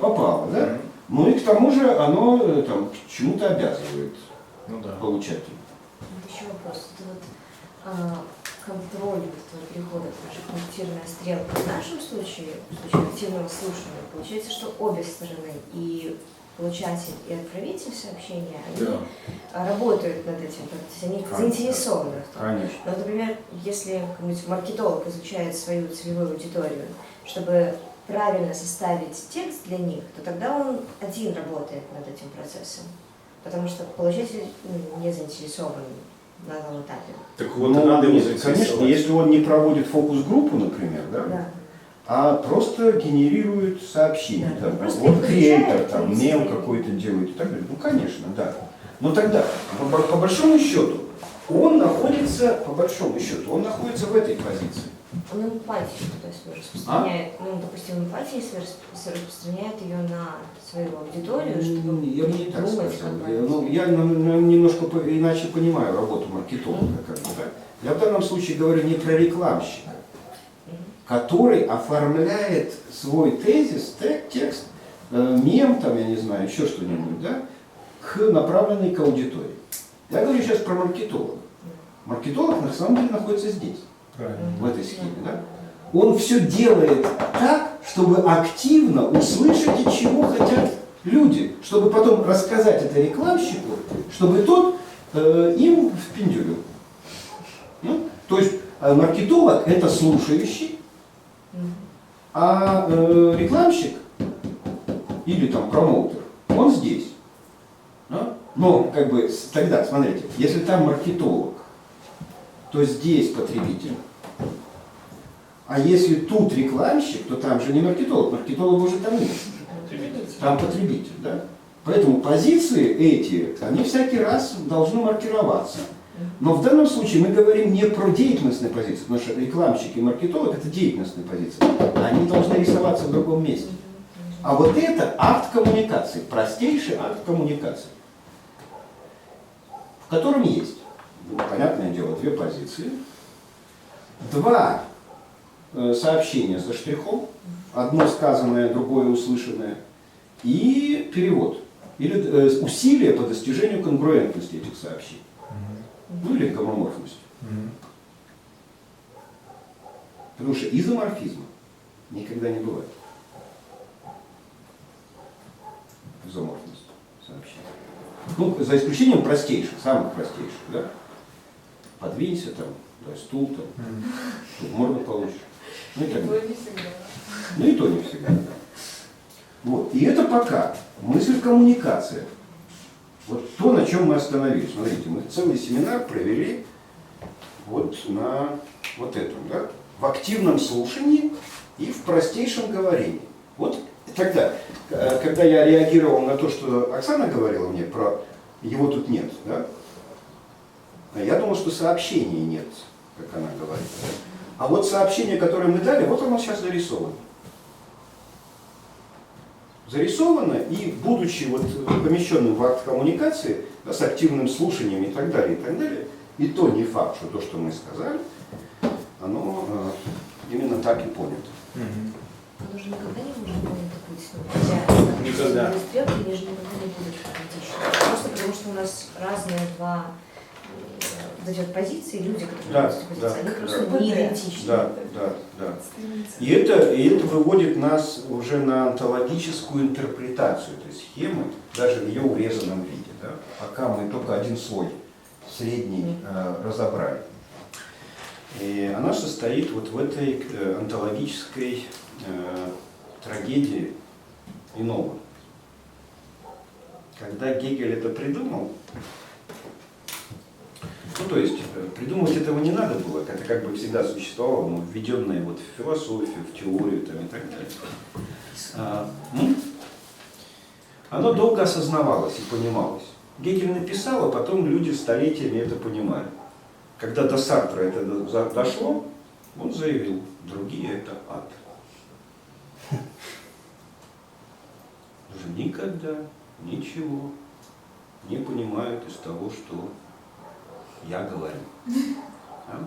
попало. Да? Ну и к тому же оно там, к чему-то обязывает получателя. Вот еще вопрос. Это вот контроль перехода, наша пунктирная стрелка. В нашем случае, в случае активного слушания, получается, что обе стороны, и получатель, и отправитель сообщения, они работают над этим, то есть они заинтересованы в том. Конечно. Но, например, если какой-нибудь маркетолог изучает свою целевую аудиторию, чтобы правильно составить текст для них, то тогда он один работает над этим процессом, потому что получатель не заинтересован на данном этапе. Так вот, надо его заинтересовать. Конечно, если он не проводит фокус-группу, например, да? А просто генерирует сообщения. Да, Там, просто вот креатор, там, изучает, мем какой-то делает и так далее. Ну, конечно, да. Но тогда, по большому счету, он находится в этой позиции. Он эмпатию, то есть распространяет, ну, допустим, эмпатию, если распространяет ее на свою аудиторию, чтобы я бы не так думать, сказал. Я немножко иначе понимаю работу маркетолога. Как бы, да? Я в данном случае говорю не про рекламщика, который оформляет свой тезис, текст, мем, там, я не знаю, еще что-нибудь, да, направленный к аудитории. Я говорю сейчас про маркетолога. Маркетолог на самом деле находится здесь, в этой схеме. Да? Он все делает так, чтобы активно услышать, от чего хотят люди, чтобы потом рассказать это рекламщику, чтобы тот им впендюрил. Ну? То есть маркетолог это слушающий, а рекламщик или там промоутер, он здесь. Да? Но как бы тогда, смотрите, если там маркетолог, то здесь потребитель. А если тут рекламщик, то там же не маркетолог, маркетолога уже там нет. Там потребитель, да? Поэтому позиции эти, они всякий раз должны маркироваться. Но в данном случае мы говорим не про деятельностные позиции, потому что рекламщик и маркетолог это деятельностные позиции. Они должны рисоваться в другом месте. А вот это акт коммуникации, простейший акт коммуникации, в котором есть, понятное дело, две позиции, два сообщения со штрихом, одно сказанное, другое услышанное, и перевод, или усилия по достижению конгруентности этих сообщений. Ну или гомоморфность. Потому что изоморфизма никогда не бывает. Изоморфность сообщений. Ну, за исключением простейших, самых простейших, да? Подвинься там, дай стул там, тут морду получишь. Ну и так далее. Ну и то не всегда. Да. Вот. И это пока мысль коммуникация. Вот то, на чем мы остановились. Смотрите, мы целый семинар провели вот на вот этом, да? В активном слушании и в простейшем говорении. Вот тогда, когда я реагировал на то, что Оксана говорила мне про «его тут нет», да? Я думал, что сообщений нет, как она говорит. А вот сообщение, которое мы дали, вот оно сейчас зарисовано. Зарисовано, и будучи вот помещенным в акт коммуникации, да, с активным слушанием и так далее, и то не факт, что то, что мы сказали, оно именно так и понято. Оно же никогда не может понято быть. Хотя Никогда. стрелки, они же никогда не будут идентичны. Просто потому что у нас разные два позиции, люди, которые Да, находятся в позиции, они просто да. не идентичны. Да. И это выводит нас уже на онтологическую интерпретацию этой схемы, даже в ее урезанном виде. Да? Пока мы только один слой, средний, разобрали. И она состоит вот в этой онтологической трагедии иного. Когда Гегель это придумал, ну, то есть, придумать этого не надо было, это как бы всегда существовало, но введенное вот в философию, в теорию там, и так далее. Оно долго осознавалось и понималось. Гегель написал, а потом люди столетиями это понимали. Когда до Сартра это дошло, он заявил, другие это ад. Уже никогда ничего не понимают из того, что я говорю. Да?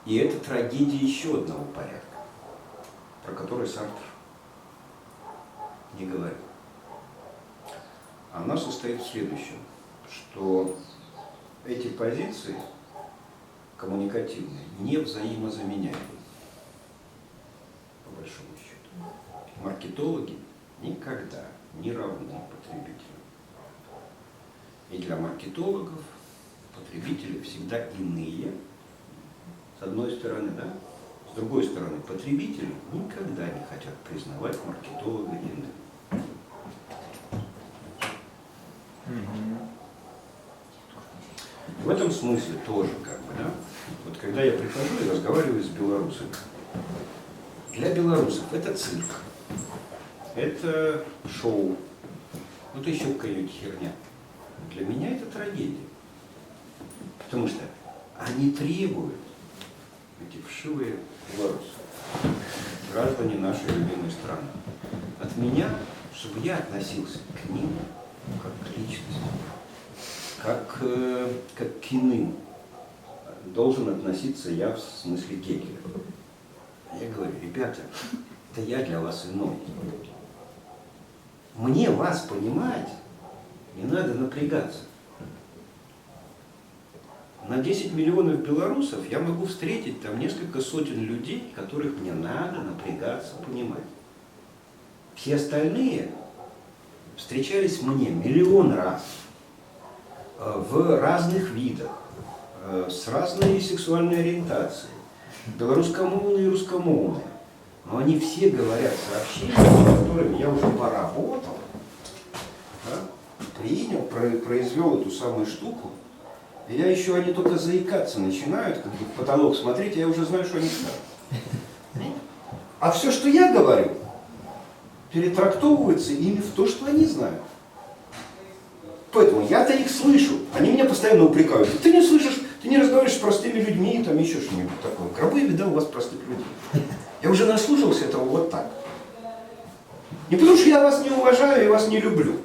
И это трагедия еще одного порядка, про который Сартр не говорит. Она состоит в следующем, что эти позиции коммуникативные не взаимозаменяемы, по большому счету. Маркетологи никогда не равны потребителям. И для маркетологов потребители всегда иные, с одной стороны, да? С другой стороны, потребители никогда не хотят признавать маркетолога иным. В этом смысле тоже, как бы, да? Вот когда я прихожу и разговариваю с белорусами, для белорусов это цирк, это шоу, вот еще какая-нибудь херня. Для меня это трагедия. Потому что они требуют, эти вшивые белорусы, граждане нашей любимой страны, от меня, чтобы я относился к ним как к личности, как к иным. Должен относиться я в смысле Гегеля. Я говорю, ребята, это я для вас иной. Мне вас понимать не надо напрягаться. На 10 миллионов белорусов я могу встретить там несколько сотен людей, которых мне надо напрягаться понимать. Все остальные встречались мне миллион раз в разных видах, с разной сексуальной ориентацией, белорусскомовные и русскомовные. Но они все говорят сообщения, с которыми я уже поработал, да, принял, произвел эту самую штуку. И я еще, они только заикаться начинают, как бы в потолок смотреть, я уже знаю, что они скажут. А все, что я говорю, перетрактовывается ими в то, что они знают. Поэтому я-то их слышу. Они меня постоянно упрекают. Ты не слышишь, ты не разговариваешь с простыми людьми, там еще что-нибудь такое. Гробы, беда у вас простых людей. Я уже наслушался этого вот так. Не потому что я вас не уважаю и вас не люблю.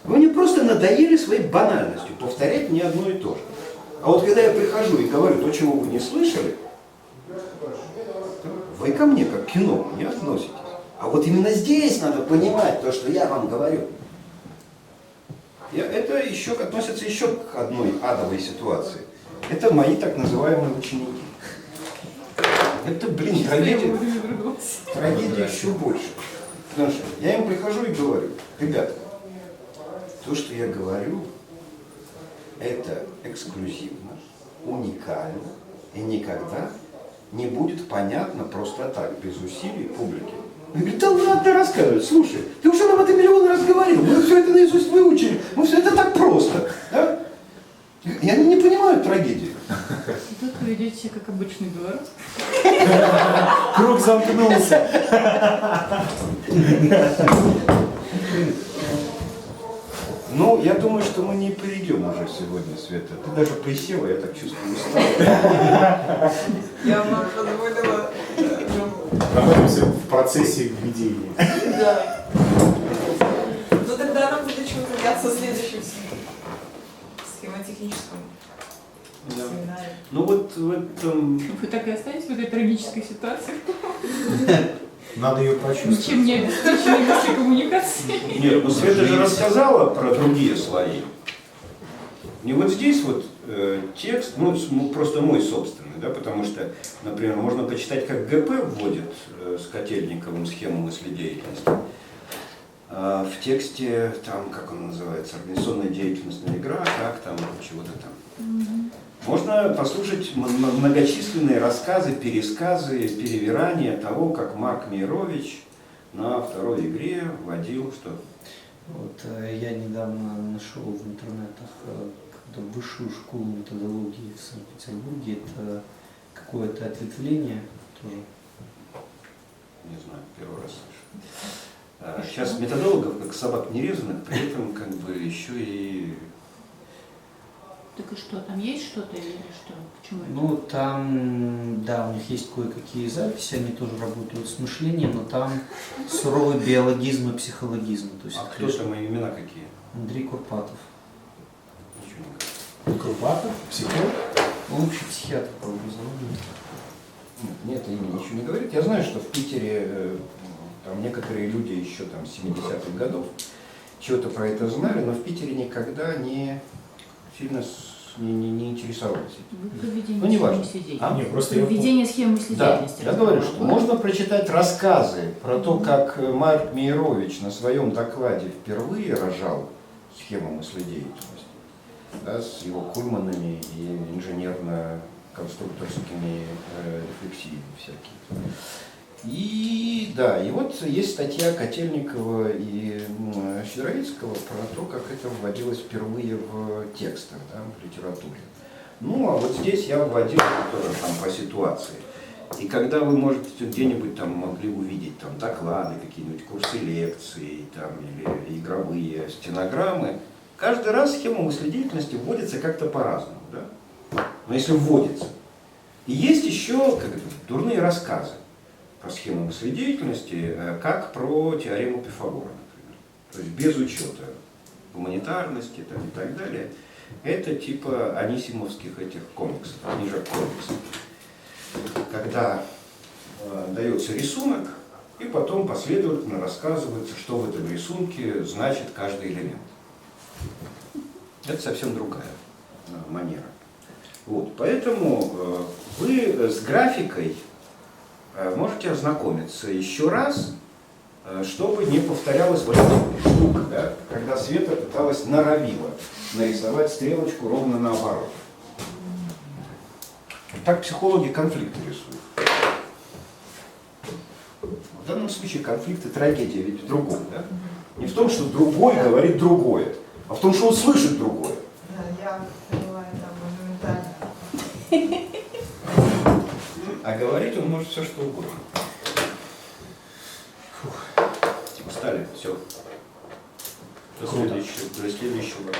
Вы мне просто надоели своей банальностью повторять мне одно и то же. А вот когда я прихожу и говорю то, чего вы не слышали, вы ко мне как к кино не относитесь. А вот именно здесь надо понимать то, что я вам говорю. Это еще относится еще к одной адовой ситуации. Это мои так называемые ученики. Это, блин, трагедия еще больше. Потому что я им прихожу и говорю, ребята, то, что я говорю, это эксклюзивно, уникально и никогда не будет понятно просто так, без усилий публики. Он говорит, да ладно рассказывать, слушай, ты уже нам это миллион раз говорил, мы все это наизусть выучили, мы все это так просто. Да? И они не понимают трагедии. Тут вы ведете себя как обычный белорус. Круг замкнулся. Ну, я думаю, что мы не перейдем уже сегодня, Света. Ты даже присела, я так чувствую, устала. Я вам позволила. Находимся в процессе введения. Да. Ну тогда нам будет чего заняться в следующем схемотехническом семинаре. Ну вот в этом... Вы так и останетесь в этой трагической ситуации? Надо ее прочувствовать. Ничем не обеспеченной мысли коммуникации. Нет, ну Света же рассказала про другие слои. Не вот здесь вот текст, ну просто мой собственный, да, потому что, например, можно почитать, как ГП вводит с Котельниковым схему мыследеятельности. В тексте, там, как он называется, организационная деятельностная игра, как там, чего-то там. Можно послушать многочисленные рассказы, пересказы, перевирания того, как Марк Мейрович на второй игре вводил что? Вот я недавно нашел в интернетах высшую школу методологии в Санкт-Петербурге. Это какое-то ответвление тоже. Не знаю, первый раз слышу. Сейчас методологов, как собак нерезанных, при этом как бы еще и... Так и что, там есть что-то или что? Почему это? Ну, там, да, у них есть кое-какие записи, они тоже работают с мышлением, но там суровый биологизм и психологизм. То есть А кто там, имена какие? Андрей Курпатов. Ничего не говорю. Курпатов, психолог. Он вообще психиатр по образованию. Нет, имя ничего не говорит. Я знаю, что в Питере там некоторые люди еще там 70-х годов чего-то про это знали, но в Питере никогда не сильно не интересовались этим. Вы проведение Ну, не важно. мыследеятельности. Не, просто я Введение схем Да, мыследеятельности. я говорю, что можно прочитать рассказы про то, как Марк Мейрович на своем докладе впервые рожал схему мыследеятельности, да, с его кульманами и инженерно-конструкторскими рефлексиями всякими. И да, и вот есть статья Котельникова и Щедровицкого про то, как это вводилось впервые в текстах, да, в литературе. Ну, а вот здесь я вводил тоже там по ситуации. И когда вы, может, где-нибудь там могли увидеть там доклады, какие-нибудь курсы лекций там, или игровые стенограммы, каждый раз схема мыследеятельности вводится как-то по-разному, да? Но если вводится. И есть еще как это, дурные рассказы про схему мыследеятельности, как про теорему Пифагора, например. То есть без учета гуманитарности там, и так далее. Это типа анисимовских этих комиксов, книжек комиксов. Когда дается рисунок, и потом последовательно рассказывается, что в этом рисунке значит каждый элемент. Это совсем другая манера. Вот, поэтому вы с графикой можете ознакомиться еще раз, чтобы не повторялась вот эта штука, да, когда Света пыталась норовила нарисовать стрелочку ровно наоборот. Так психологи конфликты рисуют. В данном случае конфликт и трагедия ведь в другом, да? Не в том, что другой говорит другое, а в том, что он слышит другое. Да, я поняла это моментально. А говорить он может все, что угодно. Устали? Все. До следующего раза.